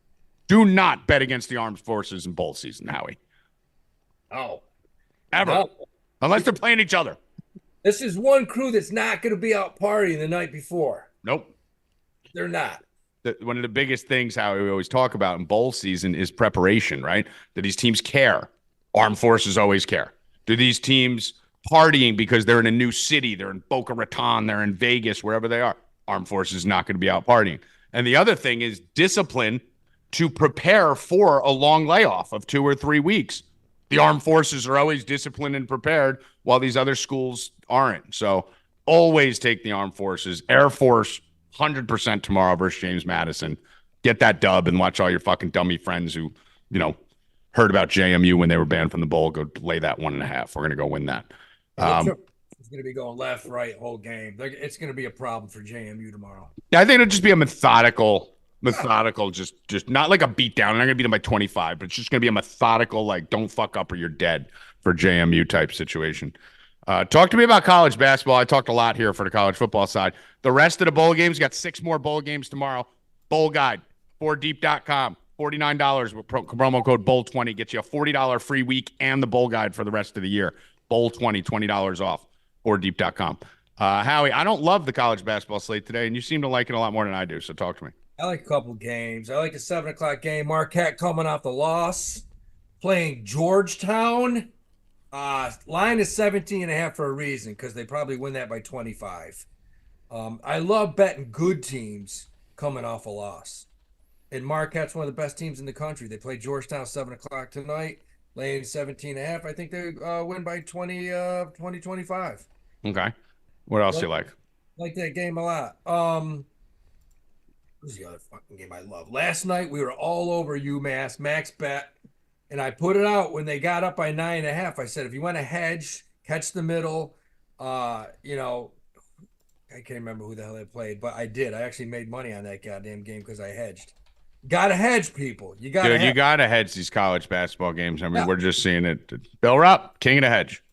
do not bet against the armed forces in bowl season, Howie. Oh. Ever. No. Unless they're playing each other. This is one crew that's not going to be out partying the night before. Nope. They're not. One of the biggest things, how we always talk about in bowl season is preparation, right? Do these teams care? Armed forces always care. Do these teams partying because they're in a new city? They're in Boca Raton, they're in Vegas, wherever they are. Armed forces is not going to be out partying. And the other thing is discipline to prepare for a long layoff of 2 or 3 weeks. The armed forces are always disciplined and prepared while these other schools aren't. So always take the armed forces. Air Force 100% tomorrow versus James Madison. Get that dub and watch all your fucking dummy friends who, heard about JMU when they were banned from the bowl. Go lay that 1.5. We're going to go win that. It's going to be going left, right, whole game. It's going to be a problem for JMU tomorrow. Yeah, I think it'll just be a methodical, just not like a beat down. I'm not going to beat them by 25, but it's just going to be a methodical, like, don't fuck up or you're dead for JMU type situation. Talk to me about college basketball. I talked a lot here for the college football side. The rest of the bowl games, got 6 more bowl games tomorrow. Bowl guide, 4deep.com. $49 with promo code BOWL20 gets you a $40 free week and the bowl guide for the rest of the year. BOWL20, $20 off. Deep.com. Howie, I don't love the college basketball slate today, and you seem to like it a lot more than I do, so talk to me. I like a couple games. I like a 7 o'clock game. Marquette coming off the loss, playing Georgetown. Line is 17.5 for a reason, because they probably win that by 25. I love betting good teams coming off a loss. And Marquette's one of the best teams in the country. They play Georgetown 7 o'clock tonight, laying 17.5. I think they win by 25. Okay. What else you like? Like that game a lot. Who's the other fucking game I love? Last night we were all over UMass, max bet, and I put it out when they got up by 9.5. I said, if you want to hedge, catch the middle, I can't remember who the hell they played, but I did. I actually made money on that goddamn game because I hedged. Gotta hedge, people. You gotta hedge these college basketball games. I mean, we're just seeing it. Bill Rupp, king of the hedge.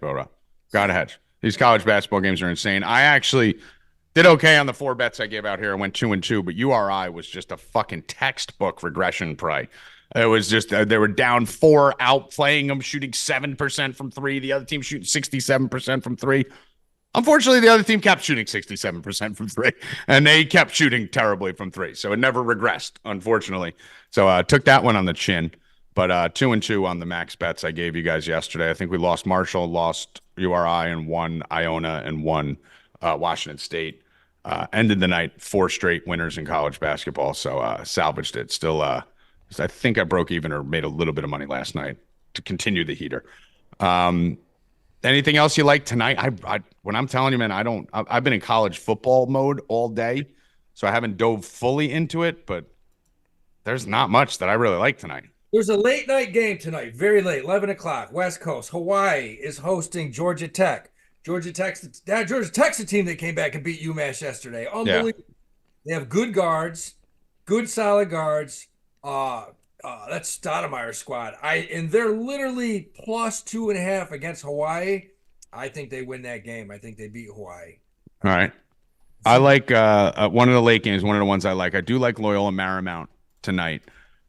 Bill Rupp. Gotta hedge. These college basketball games are insane. I actually did okay on the 4 bets I gave out here. I went 2-2, but URI was just a fucking textbook regression play. It was just they were down 4, outplaying them, shooting 7% from 3. The other team shooting 67% from 3. Unfortunately, the other team kept shooting 67% from 3, and they kept shooting terribly from 3. So it never regressed, unfortunately. So I took that one on the chin. But 2-2 on the max bets I gave you guys yesterday. I think we lost Marshall, lost URI, and won Iona, and won Washington State. Ended the night 4 straight winners in college basketball. So salvaged it. Still, I think I broke even or made a little bit of money last night to continue the heater. Anything else you like tonight? When I'm telling you, man, I've been in college football mode all day, so I haven't dove fully into it, but there's not much that I really like tonight. There's a late night game tonight, very late, 11 o'clock, West Coast. Hawaii is hosting Georgia Tech. Georgia Tech's the team that came back and beat UMass yesterday. Unbelievable. Yeah. They have good guards, good solid guards. That's Stoudemire's squad. And they're literally plus 2.5 against Hawaii. I think they win that game. I think they beat Hawaii. All right. I like one of the late games, one of the ones I like. I do like Loyola Marymount tonight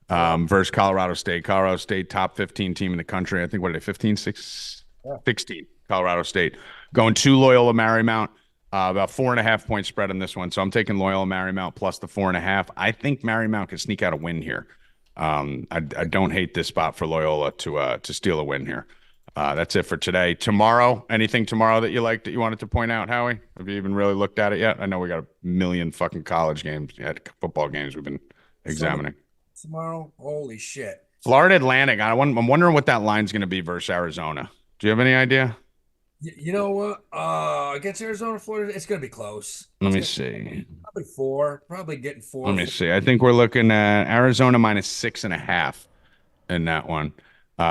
versus Colorado State. Colorado State, top 15 team in the country. I think, what are they, 15, 16? Colorado State. Going to Loyola Marymount. About 4.5 point spread on this one. So I'm taking Loyola Marymount plus the 4.5. I think Marymount can sneak out a win here. I don't hate this spot for Loyola to steal a win here. That's it for today. Tomorrow, anything tomorrow that you like that you wanted to point out, Howie? Have you even really looked at it yet? I know we got a million fucking college games, football games we've been examining. Tomorrow, holy shit. Florida Atlantic. I'm wondering what that line's going to be versus Arizona. Do you have any idea? You know what? Against Arizona, Florida, it's going to be close. Let me see. Probably 4. Probably getting 4. Let me see. I think we're looking at Arizona minus 6.5 in that one.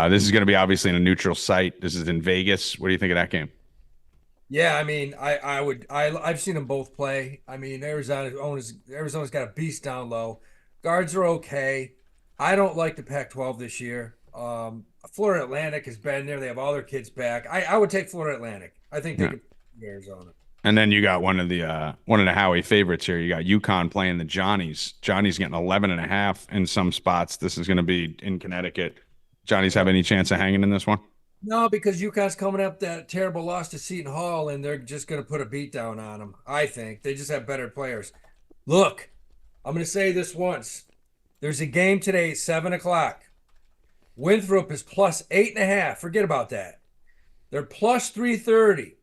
This is going to be obviously in a neutral site. This is in Vegas. What do you think of that game? Yeah, I mean, I've seen them both play. I mean, Arizona's got a beast down low. Guards are okay. I don't like the Pac-12 this year. Florida Atlantic has been there. They have all their kids back. I would take Florida Atlantic. I think they could beat Arizona. And then you got one of the Howie favorites here. You got UConn playing the Johnnies. Johnny's getting 11.5 in some spots. This is going to be in Connecticut. Johnny's have any chance of hanging in this one? No, because UConn's coming up that terrible loss to Seton Hall, and they're just going to put a beat down on them. I think they just have better players. Look, I'm going to say this once. There's a game today at 7 o'clock. Winthrop is plus 8.5. Forget about that. They're plus 330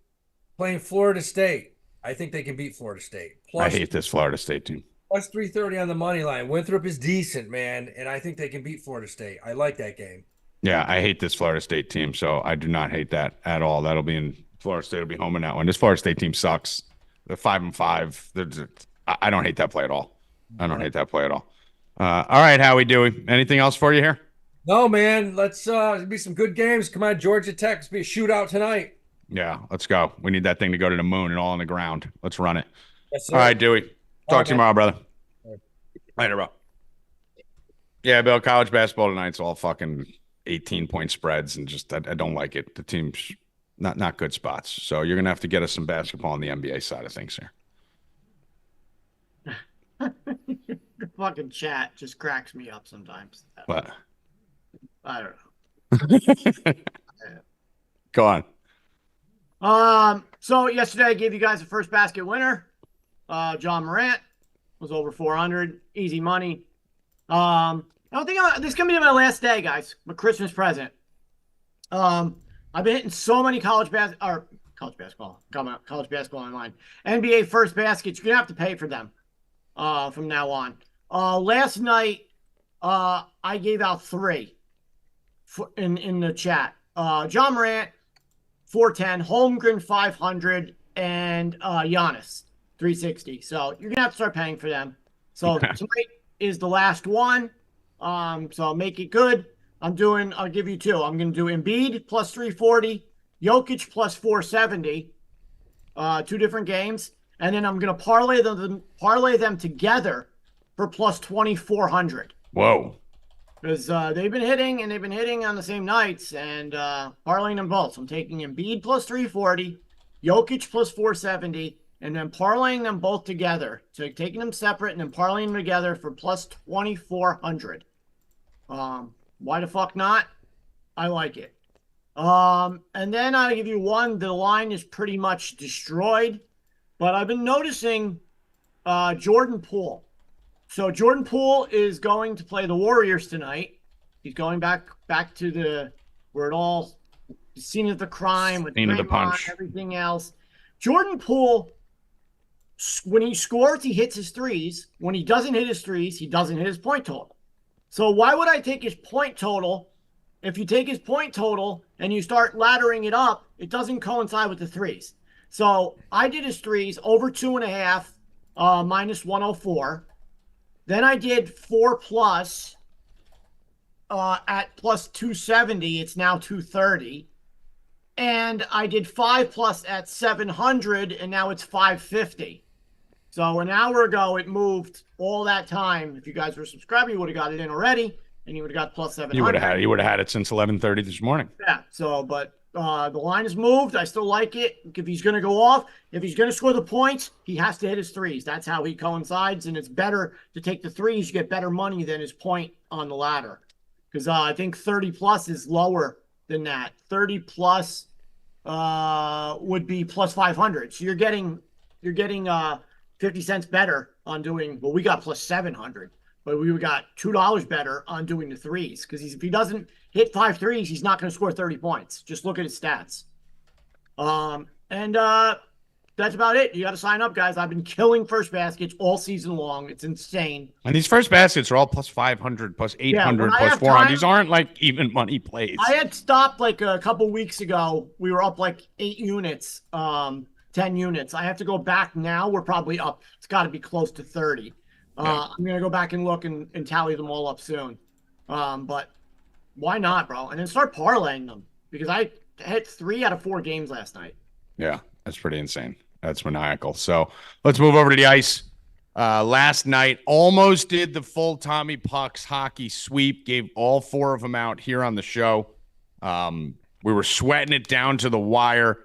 playing Florida State. I think they can beat Florida State. I hate this Florida State team. Plus 330 on the money line. Winthrop is decent, man, and I think they can beat Florida State. I like that game. Yeah, I hate this Florida State team, so I do not hate that at all. That'll be in Florida State will be home in that one. This Florida State team sucks. The 5-5. I don't hate that play at all. I don't hate that play at all. All right, Howie, Dewey. Anything else for you here? No, man. Let's be some good games. Come on, Georgia Tech. Let's be a shootout tonight. Yeah, let's go. We need that thing to go to the moon and all on the ground. Let's run it. Yes, sir. All right, Dewey. Talk to you tomorrow, brother. All right. Later, bro. Yeah, Bill, college basketball tonight's all fucking 18-point spreads, and just I don't like it. The team's not good spots. So you're going to have to get us some basketball on the NBA side of things here. The fucking chat just cracks me up sometimes. What? I don't know. Go on. So yesterday I gave you guys the first basket winner. John Morant was over 400, easy money. I don't think this is gonna be my last day, guys. My Christmas present. I've been hitting so many college basketball online. NBA first baskets. You're gonna have to pay for them from now on. Last night I gave out 3 in the chat. John Morant 410, Holmgren 500, and Giannis 360. So you're gonna have to start paying for them. So tonight is the last one. So make it good. I'll give you 2. I'm gonna do Embiid plus 340, Jokic plus 470, 2 different games, and then I'm gonna parlay them together for plus 2,400. Whoa. Because they've been hitting on the same nights, and parlaying them both. So I'm taking Embiid plus 340, Jokic plus 470, and then parlaying them both together. So taking them separate and then parlaying them together for plus 2,400. Why the fuck not? I like it. And then I'll give you one. The line is pretty much destroyed, but I've been noticing Jordan Poole. So Jordan Poole is going to play the Warriors tonight. He's going back to where it all scene of the crime with Scene of the punch, everything else. Jordan Poole, when he scores, he hits his threes. When he doesn't hit his threes, he doesn't hit his point total. So why would I take his point total? If you take his point total and you start laddering it up, it doesn't coincide with the threes. So I did his threes over 2.5, minus 104. Then I did 4 plus at plus 270. It's now 230. And I did 5 plus at 700, and now it's 550. So an hour ago, it moved all that time. If you guys were subscribed, you would have got it in already, and you would have got plus 700. You would have had it since 11:30 this morning. Yeah. So, but the line has moved. I still like it. If he's going to go off, if he's going to score the points, he has to hit his threes. That's how he coincides, and it's better to take the threes. You get better money than his point on the ladder, because I think 30 plus is lower than that. 30 plus would be plus 500. So you're getting 50 cents better on doing. Well, we got plus 700. But we got $2 better on doing the threes, because if he doesn't hit 5 threes, he's not going to score 30 points. Just look at his stats. And that's about it. You got to sign up, guys. I've been killing first baskets all season long. It's insane. And these first baskets are all plus 500, plus 800, plus 400. These aren't like even money plays. I had stopped like a couple weeks ago. We were up like 8 units, 10 units. I have to go back now. We're probably up. It's got to be close to 30. I'm going to go back and look and tally them all up soon. But why not, bro? And then start parlaying them, because I hit 3 out of 4 games last night. Yeah, that's pretty insane. That's maniacal. So let's move over to the ice. Last night, almost did the full Tommy Pucks hockey sweep, gave all 4 of them out here on the show. We were sweating it down to the wire.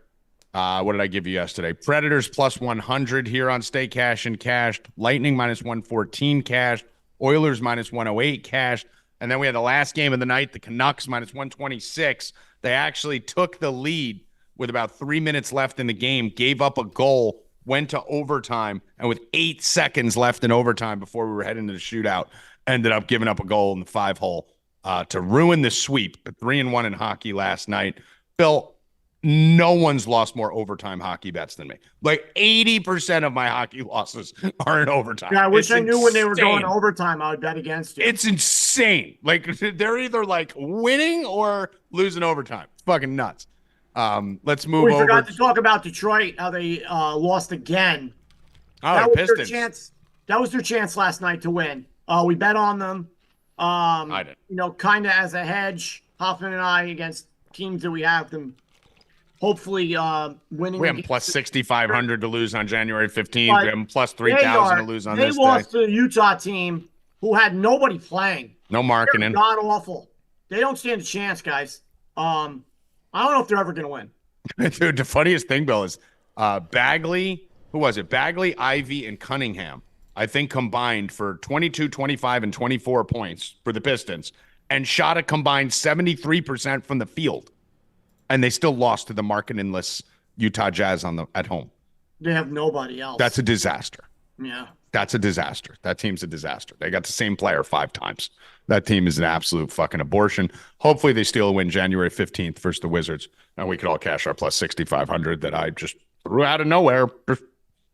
What did I give you yesterday? Predators plus 100 here on Stay Cashin cashed. Lightning minus 114 cashed. Oilers minus 108 cashed. And then we had the last game of the night, the Canucks minus 126. They actually took the lead with about 3 minutes left in the game, gave up a goal, went to overtime, and with 8 seconds left in overtime before we were heading to the shootout, ended up giving up a goal in the 5-hole to ruin the sweep. 3-1 in hockey last night. Bill, no one's lost more overtime hockey bets than me. Like 80% of my hockey losses are in overtime. Yeah, I wish I knew when they were going to overtime. I would bet against you. It's insane. Like they're either like winning or losing overtime. It's fucking nuts. Let's move We over. forgot to talk about Detroit, how they lost again. Oh, That the was their Pistons. chance. That was their chance last night to win. We bet on them. I did. You know, kind of as a hedge, Hoffman and I, against teams that we have them hopefully winning. We have them plus 6,500 to lose on January 15th. But We have them plus 3,000 to lose on this They lost day. to the Utah team who had nobody playing. No marketing. God awful. They don't stand a chance, guys. I don't know if they're ever going to win. Dude, the funniest thing, Bill, is Bagley. Who was it? Bagley, Ivy, and Cunningham, I think, combined for 22, 25, and 24 points for the Pistons and shot a combined 73% from the field. And they still lost to the marketingless Utah Jazz at home. They have nobody else. That's a disaster. Yeah. That's a disaster. That team's a disaster. They got the same player 5 times. That team is an absolute fucking abortion. Hopefully they steal a win January 15th versus the Wizards. And we could all cash our plus 6,500 that I just threw out of nowhere.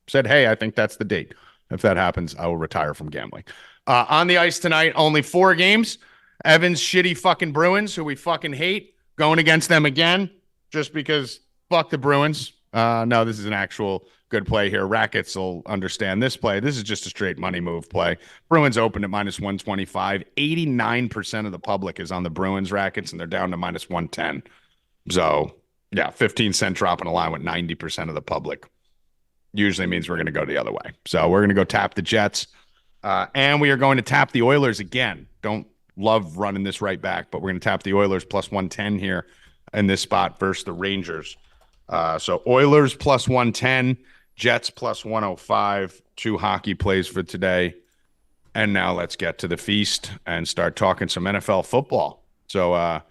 Said, hey, I think that's the date. If that happens, I will retire from gambling. On the ice tonight, only 4 games. Evan's shitty fucking Bruins, who we fucking hate, going against them again just because fuck the Bruins. No, this is an actual good play here. Rackets will understand this play. This is just a straight money move play. Bruins open at minus 125. 89% of the public is on the Bruins Rackets, and they're down to minus 110. So, yeah, 15-cent drop in a line with 90% of the public usually means we're going to go the other way. So we're going to go tap the Jets, and we are going to tap the Oilers again. Don't love running this right back, but we're going to tap the Oilers plus 110 here in this spot versus the Rangers. So Oilers plus 110, Jets plus 105, 2 hockey plays for today. And now let's get to the feast and start talking some NFL football. So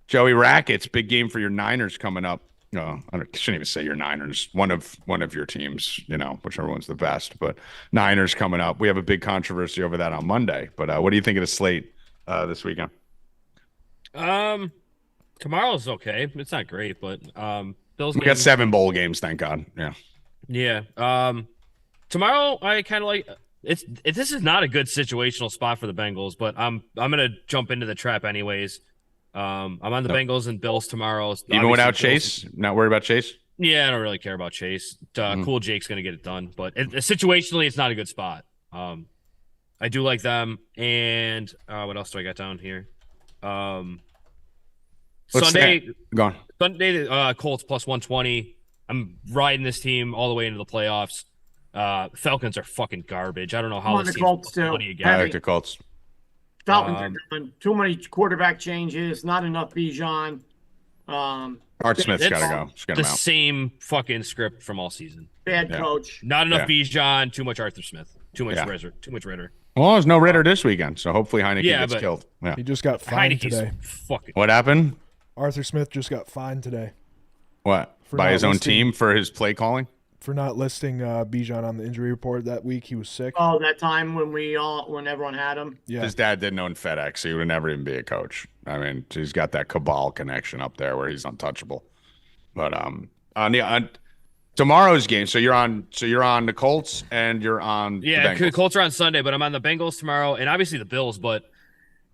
Joey, Rackets, big game for your Niners coming up. No, I shouldn't even say your Niners. One of your teams, whichever one's the best. But Niners coming up. We have a big controversy over that on Monday. But what do you think of the slate this weekend? Tomorrow's okay. It's not great, but Bills. We got 7 bowl games, thank God. Yeah. Yeah. Tomorrow, I kind of like this is not a good situational spot for the Bengals, but I'm gonna jump into the trap anyways. I'm on the Bengals and Bills tomorrow. Even without Chase? Not worried about Chase? Yeah, I don't really care about Chase. Cool Jake's going to get it done. But situationally, it's not a good spot. I do like them. And what else do I got down here? Sunday, Colts plus 120. I'm riding this team all the way into the playoffs. Falcons are fucking garbage. I don't know how this team's money again. I like the Colts. Falcons are done. Too many quarterback changes. Not enough Bijan. Art Smith's got to go. Just get him out. Same fucking script from all season. Bad coach. Not enough Bijan. Too much Arthur Smith. Too much Ritter. Too much Ritter. Well, there's no Ritter this weekend, so hopefully Heineke gets killed. Yeah. He just got fined Heineke's today. What happened? Arthur Smith just got fined today. What? By his own team for his play calling? For not listing Bijan on the injury report that week. He was sick. Oh, that time when everyone had him. Yeah. His dad didn't own FedEx. So he would never even be a coach. I mean, he's got that cabal connection up there where he's untouchable. But on tomorrow's game, so you're on the Colts and you're on the Bengals. Colts are on Sunday, but I'm on the Bengals tomorrow and obviously the Bills, but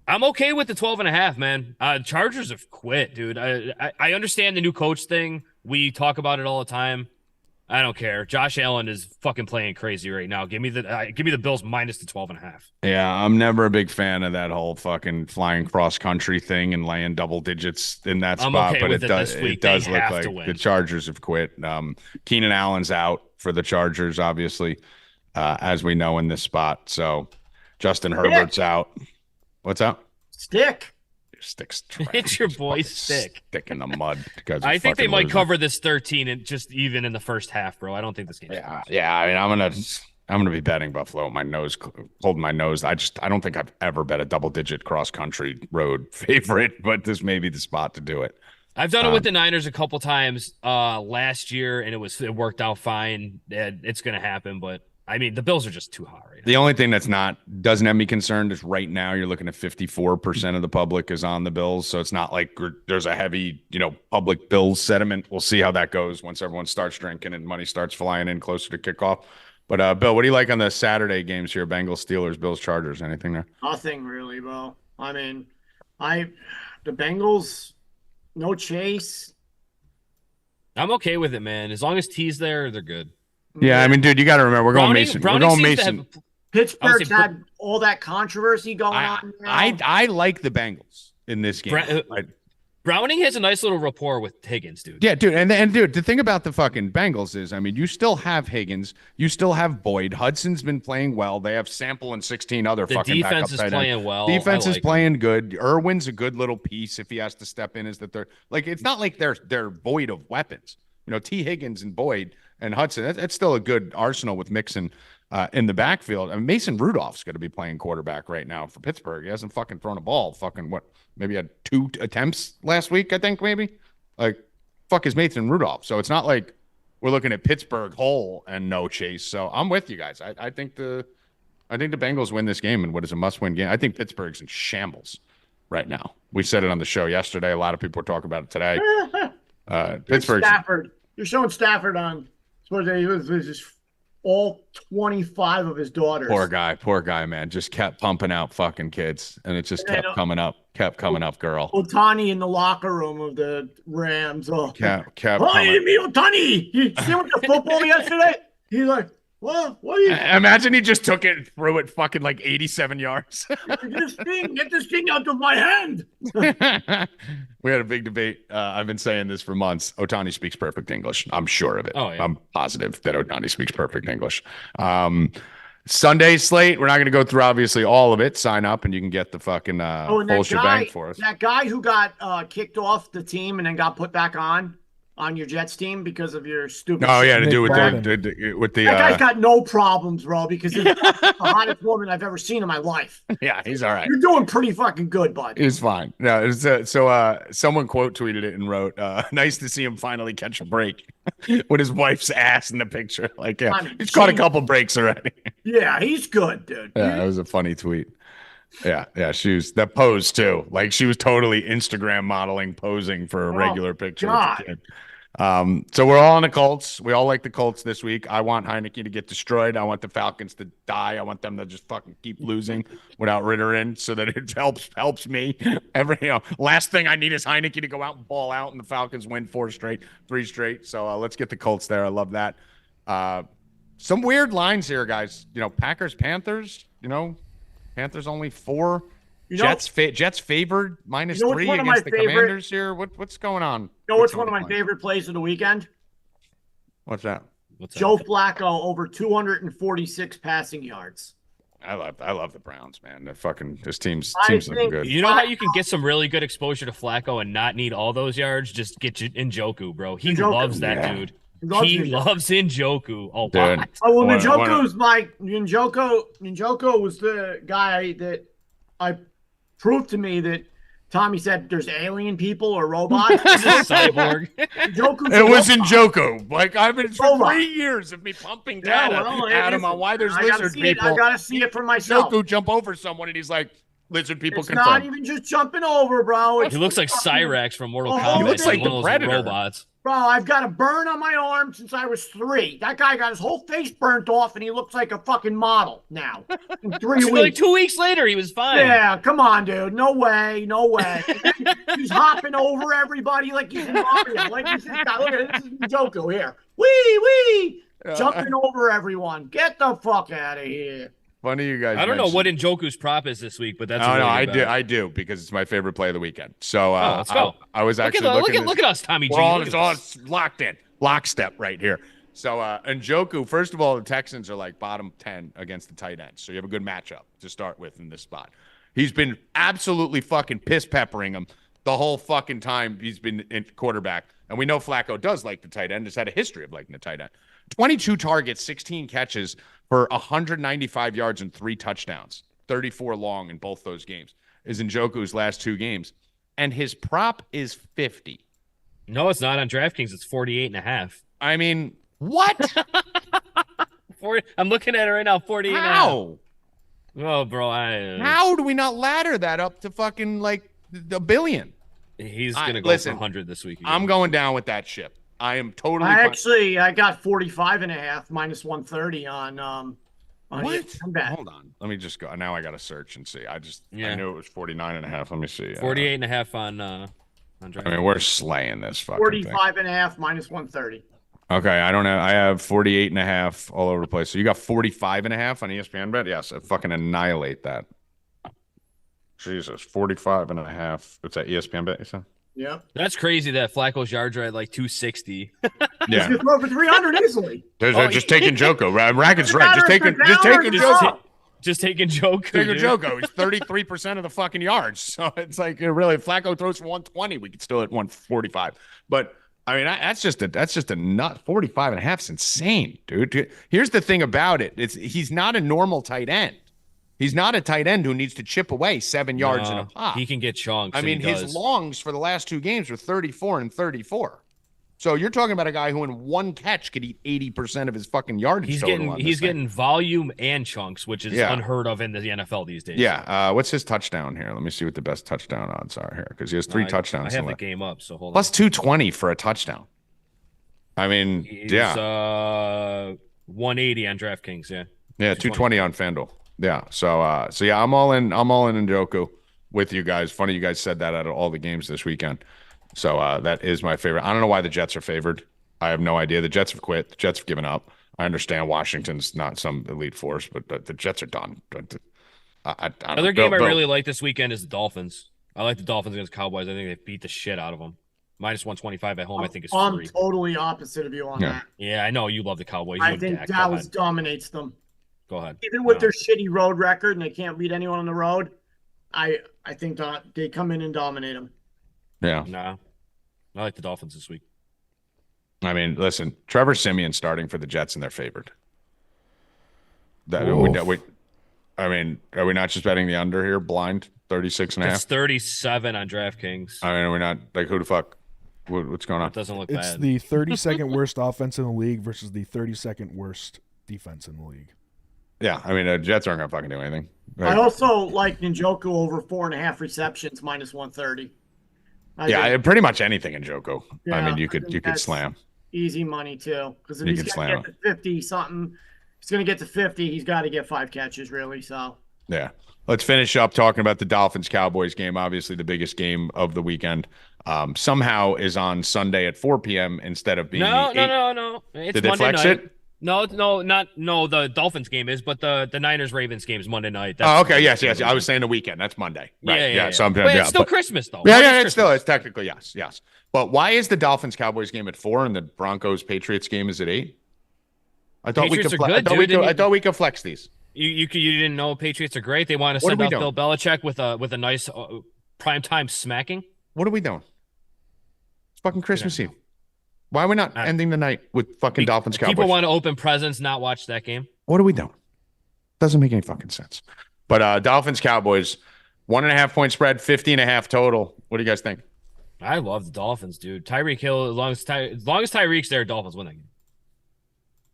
I'm okay with the 12.5, man. Chargers have quit, dude. I understand the new coach thing. We talk about it all the time. I don't care. Josh Allen is fucking playing crazy right now. Give me the Bills minus the 12.5. Yeah, I'm never a big fan of that whole fucking flying cross country thing and laying double digits in that spot. But it does look like the Chargers have quit. Keenan Allen's out for the Chargers, obviously, as we know in this spot. So Justin Herbert's out. What's up? Stick. Stick's it's your boy Stick in the mud because I think they might cover this 13 and just even in the first half, bro. I don't think this game. Yeah. I mean, I'm gonna be betting Buffalo. Holding my nose. I don't think I've ever bet a double digit cross country road favorite, but this may be the spot to do it. I've done it with the Niners a couple times last year, and it worked out fine. It's gonna happen, but I mean, the Bills are just too hot right now. The only thing doesn't have me concerned is right now you're looking at 54% of the public is on the Bills. So it's not like there's a heavy, public Bills sentiment. We'll see how that goes once everyone starts drinking and money starts flying in closer to kickoff. But Bill, what do you like on the Saturday games here? Bengals, Steelers, Bills, Chargers, anything there? Nothing really, bro. I mean, the Bengals, no Chase. I'm okay with it, man. As long as T's there, they're good. Yeah, I mean, dude, you got to remember, we're going Mason. We're going Mason. Pittsburgh's had all that controversy going on. I like the Bengals in this game. Browning has a nice little rapport with Higgins, dude. Yeah, dude. And dude, the thing about the fucking Bengals is, I mean, you still have Higgins. You still have Boyd. Hudson's been playing well. They have Sample and 16 other fucking backup tight ends. The defense is playing well. Defense is playing good. Irwin's a good little piece if he has to step in as the third. Like, it's not like they're void of weapons. You know, T. Higgins and Boyd and Hudson, that's still a good arsenal with Mixon in the backfield. I mean, Mason Rudolph's going to be playing quarterback right now for Pittsburgh. He hasn't fucking thrown a ball. Fucking what? Maybe had 2 attempts last week, I think, maybe. Like, fuck is Mason Rudolph. So it's not like we're looking at Pittsburgh whole and no chase. So I'm with you guys. I think the Bengals win this game, and what is a must-win game. I think Pittsburgh's in shambles right now. We said it on the show yesterday. A lot of people were talking about it today. Pittsburgh. Stafford. You're showing Stafford on. He was just all 25 of his daughters. Poor guy, man. Just kept pumping out fucking kids, and it just kept coming up, girl. Otani in the locker room of the Rams. Oh, kept Otani. You see him with the football yesterday? He's like, well, what are you? Imagine he just took it and threw it fucking like 87 yards. Get this thing out of my hand. We had a big debate. I've been saying this for months. Otani speaks perfect English. I'm sure of it. Oh, yeah. I'm positive that Otani speaks perfect English. Sunday slate. We're not going to go through obviously all of it. Sign up and you can get the fucking full shebang for us. That guy who got kicked off the team and then got put back on your Jets team because of your stupid. Oh yeah, to do with the. That guy's got no problems, bro. Because he's the hottest woman I've ever seen in my life. Yeah, he's all right. You're doing pretty fucking good, bud. He's fine. No, someone quote tweeted it and wrote, "Nice to see him finally catch a break with his wife's ass in the picture." Like, yeah, he's caught a couple breaks already. Yeah, he's good, dude. Yeah, that was a funny tweet. Yeah, she was that pose too. Like she was totally Instagram modeling, posing for a regular picture. So we're all on the Colts. We all like the Colts this week. I want Heineke to get destroyed. I want the Falcons to die. I want them to just fucking keep losing without Ritter in, so that it helps me. Last thing I need is Heineke to go out and ball out, and the Falcons win 3 straight. So let's get the Colts there. I love that. Some weird lines here, guys. Packers, Panthers. Panthers only 4. Jets favored -3 against the Commanders here. What's going on? What's one of my favorite plays of the weekend? What's that? Joe Flacco over 246 passing yards. I love the Browns, man. This team's looking good. You know how you can get some really good exposure to Flacco and not need all those yards? Just get you Njoku, bro. He loves that dude. He loves Njoku. Oh, dude. Njoku was the guy that I proved to me that Tommy said there's alien people or robots. Cyborg. It was Njoku. Like I've been for 3 years of me pumping data at him on why there's lizard people. I gotta see it for myself. Njoku jump over someone and he's like, lizard people it's confirmed. Not even just jumping over, bro. He looks like Cyrax from Mortal Kombat. He looks like the Predator. Robots. Bro, I've got a burn on my arm since I was 3. That guy got his whole face burnt off, and he looks like a fucking model now. In 3 weeks. Like 2 weeks later, he was fine. Yeah, come on, dude. No way. He's hopping over everybody like he's in Mario. Like he's this guy. Look at this. This is Njoku here. Wee! Jumping over everyone. Get the fuck out of here. Funny you guys. I don't know what Njoku's prop is this week, but that's I do because it's my favorite play of the weekend. So let's go. I was actually look at us, Tommy G. We're all locked in, lockstep right here. So Njoku, first of all, the Texans are like bottom 10 against the tight ends, so you have a good matchup to start with in this spot. He's been absolutely fucking piss peppering him the whole fucking time he's been in quarterback, and we know Flacco does like the tight end. Has had a history of liking the tight end. 22 targets, 16 catches for 195 yards and 3 touchdowns, 34 long in both those games, is Njoku's last 2 games. And his prop is 50. No, it's not on DraftKings. It's 48.5. I mean, what? I'm looking at it right now, 48.5. How? Oh, bro. How do we not ladder that up to fucking like a billion? He's going to go for 100 this week again. I'm going down with that ship. I am totally. I got 45.5 -130 on what? Hold on. Let me just go. Now I got to search and see. I knew it was 49.5. Let me see. 48.5 on On I mean, we're slaying this fucking 45 and a half minus 130. Okay, I don't know. I have 48 and a half all over the place. So you got 45 and a half on ESPN bet? Yes, I fucking annihilate that. Jesus, 45 and a half. It's at ESPN bet, you said? Yeah. That's crazy that Flacco's yards are at like 260. Yeah. He's going for 300 easily. Just taking Joko. Rackets right. Just taking Joko. Just taking Joko. Taking Joko. He's 33% of the fucking yards. So it's like really, if Flacco throws for 120, we could still hit 145. But I mean, that's just a nut. 45 and a half is insane, dude. Here's the thing about it. He's not a normal tight end. He's not a tight end who needs to chip away 7 yards in a pop. He can get chunks. I mean, his longs for the last 2 games were 34 and 34. So you're talking about a guy who in one catch could eat 80% of his fucking yardage. He's getting volume and chunks, which is unheard of in the NFL these days. Yeah. What's his touchdown here? Let me see what the best touchdown odds are here, because he has 3 touchdowns. I have the game up, so hold on. Plus 220 for a touchdown. I mean, He's 180 on DraftKings. Yeah. Yeah, 220 on FanDuel. Yeah. So yeah, I'm all in Njoku with you guys. Funny you guys said that out of all the games this weekend. So that is my favorite. I don't know why the Jets are favored. I have no idea. The Jets have quit. The Jets have given up. I understand Washington's not some elite force, but the Jets are done. Another game I really like this weekend is the Dolphins. I like the Dolphins against Cowboys. I think they beat the shit out of them. Minus 125 at home, I think, is free. I'm totally opposite of you on that. Yeah, I know you love the Cowboys. I think Dallas dominates them. Go ahead. Even with their shitty road record and they can't beat anyone on the road, I think they come in and dominate them. Yeah. Nah. I like the Dolphins this week. I mean, listen, Trevor Siemian starting for the Jets and they're favored. I mean, are we not just betting the under here blind? 36 and a half? It's 37 on DraftKings. I mean, we're not like, who the fuck? What's going on? It doesn't look It's bad. the 32nd worst offense in the league versus the 32nd worst defense in the league. Yeah, I mean, the Jets aren't going to fucking do anything. Right? I also like Njoku over 4.5 receptions minus 130. Pretty much anything in Njoku. Yeah, I mean, you could slam. Easy money, too. Because if he's going to get to 50-something, he's going to get to 50, he's got to get 5 catches, really. So yeah. Let's finish up talking about the Dolphins-Cowboys game, obviously the biggest game of the weekend. Somehow is on Sunday at 4 p.m. instead of being No. Did It's they Monday flex night. it? No, the Dolphins game is, but the Niners-Ravens game is Monday night. Okay, yes. I was saying the weekend. That's Monday. Right. Yeah. It's still Christmas, though. It's technically, yes. But why is the Dolphins-Cowboys game at 4 and the Broncos-Patriots game is at 8? I thought we could flex these. You didn't know Patriots are great? They want to send out Bill Belichick with a nice primetime smacking? What are we doing? It's fucking Christmas Eve. Why are we not ending the night with fucking Dolphins-Cowboys? People want to open presents, not watch that game. What are we doing? Doesn't make any fucking sense. But Dolphins-Cowboys, 1.5 point spread, 50.5 total. What do you guys think? I love the Dolphins, dude. Tyreek Hill, as long as Tyreek's there, Dolphins win that game.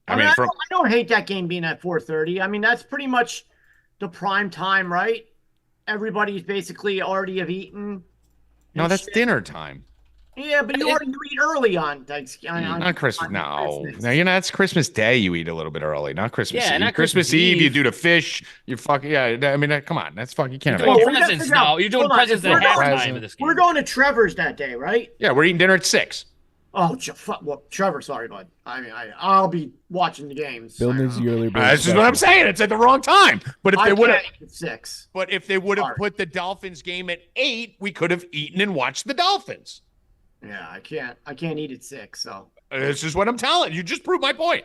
I don't hate that game being at 4:30. I mean, that's pretty much the prime time, right? Everybody's basically already have eaten. No, that's dinner time. Yeah, but you eat early on Thanksgiving. Not Christmas. No, that's Christmas Day. You eat a little bit early, not Christmas Eve. Not Christmas Eve. You do the fish. You fucking I mean, come on, that's fucking. You can't. You're doing presents now. You're doing presents at halftime of this game. We're going to Trevor's that day, right? Yeah, we're eating dinner at 6. Oh, well, Trevor, sorry, bud. I mean, I'll be watching the games. Bill needs the early bird. This is what I'm saying. It's at the wrong time. But if they would have 6. But if they would have put the Dolphins game at 8, we could have eaten and watched the Dolphins. Yeah, I can't eat at 6. So this is what I'm telling you. Just proved my point.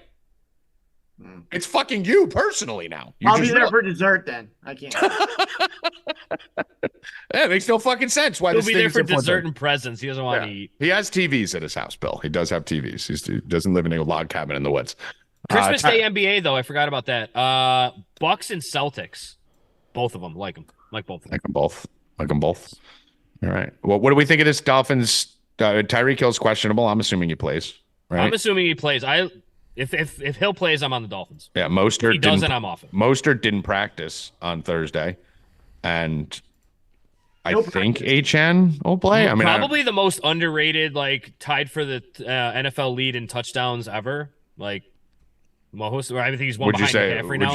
It's fucking you personally now. I'll be there for dessert then. I can't. It makes no fucking sense. Why he'll be there for dessert and presents. He doesn't want to eat. He has TVs at his house, Bill. He does have TVs. He doesn't live in a log cabin in the woods. Christmas Day NBA, though. I forgot about that. Bucks and Celtics. Both of them. Like them. Like both of them. Like them both. All right. Well, what do we think of this Dolphins? Tyreek Hill's questionable. I'm assuming he plays. Right? I'm assuming he plays. If Hill plays, I'm on the Dolphins. Yeah, Mostert. If he doesn't, I'm off it. Mostert didn't practice on Thursday, and I think HN will play. I mean, probably the most underrated, tied for the NFL lead in touchdowns ever. I think he's one behind McCaffrey now.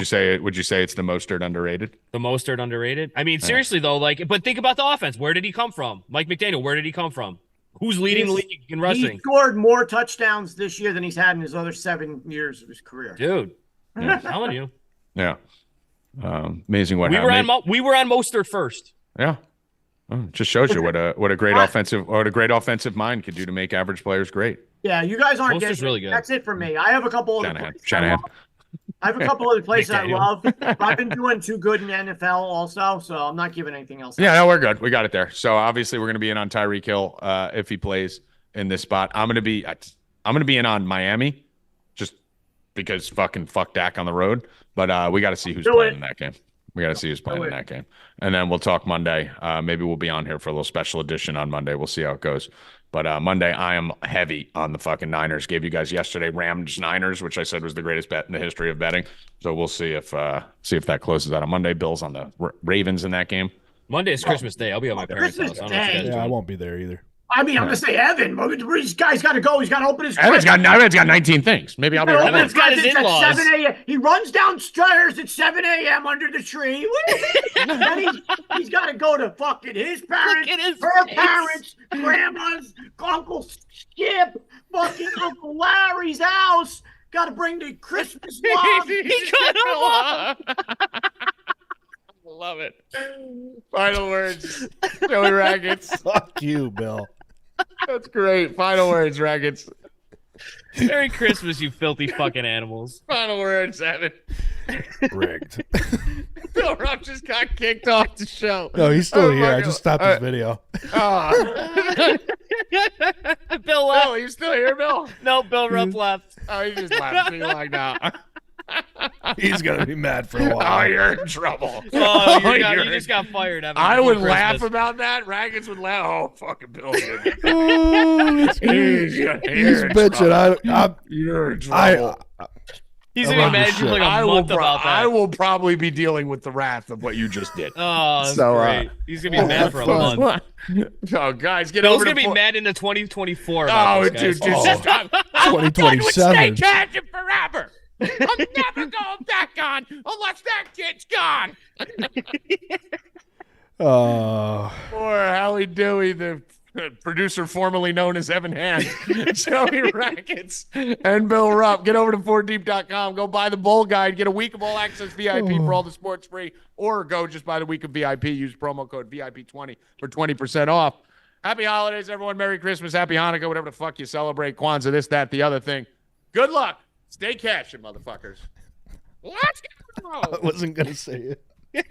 Would you say it's the Mostert underrated? The Mostert underrated. I mean, seriously though, but think about the offense. Where did he come from? Mike McDaniel. Where did he come from? Who's leading the league in He rushing? scored more touchdowns this year than he's had in his other 7 years of his career. Dude, Yeah. I'm telling you. Yeah. Amazing what We happened. we were on Mostert first. Yeah. Oh, just shows you what a great offensive mind could do to make average players great. Yeah, you guys aren't Mostert's getting really good. That's it for me. I have a couple other Shanahan. I have a couple other places I McDaniel. love. But I've been doing too good in NFL also, so I'm not giving anything else. Yeah, no, we're good. We got it there. So obviously we're going to be in on Tyreek Hill if he plays in this spot. I'm going to be in on Miami, just because fuck Dak on the road. But we got to see who's playing in that game. We got to see who's playing in that game, and then we'll talk Monday. Maybe we'll be on here for a little special edition on Monday. We'll see how it goes. But Monday, I am heavy on the fucking Niners. Gave you guys yesterday Rams Niners, which I said was the greatest bet in the history of betting. So we'll see if that closes out on Monday. Bills on the Ravens in that game. Monday is Christmas Day. I'll be at my parents' house. I don't know what you guys Yeah, I doing. won't be there either. I mean, I'm going to say Evan. This guy's got to go. He's got to open his Evan's got 19 things. Maybe I'll be Evan's around. got his It's at in-laws. 7 a.m. He runs downstairs at 7 a.m. under the tree. Then he's got to go to fucking his parents, Look at his her face. parents, grandma's, Uncle Skip, fucking Uncle Larry's house. Got to bring the Christmas log. Love it. Final words, Joey Rackets. Fuck you, Bill. That's great. Final words, Rackets. Merry Christmas, you filthy fucking animals. Final words, Evan. Rigged. Bill Rupp just got kicked off the show. No, he's still Oh, here. my I God. just stopped his video. Oh. Bill left. Bill, you still here, Bill? No, Bill Rupp left. Oh, he just left. He logged out. He's gonna be mad for a Oh, while. you're in trouble. Oh, you're you just got fired. Evan, I before would laugh Christmas. about that. Rackets would laugh. Oh, fucking Bill. Good. Oh, that's good. He's bitching. You're in trouble. He's I gonna love be mad this at you for like I a will, month about that. I will probably be dealing with the wrath of what you just did. Oh, that's So, great. He's gonna be mad for a month. Oh, guys, get Bill's over gonna to be mad into 2024. Oh, About dude, this, dude, guys. I'm done with 2027. Stay Cashin forever. I'm never going back on unless that kid's gone. Or Howie Dewey, the producer formerly known as Evan Hand, Joey Rackets, and Bill Rupp. Get over to 4deep.com. Go buy the bowl guide. Get a week of all access VIP for all the sports free. Or go just buy the week of VIP. Use promo code VIP20 for 20% off. Happy holidays, everyone. Merry Christmas. Happy Hanukkah. Whatever the fuck you celebrate. Kwanzaa, this, that, the other thing. Good luck. Stay cashin', motherfuckers. Let's go. I wasn't gonna say it.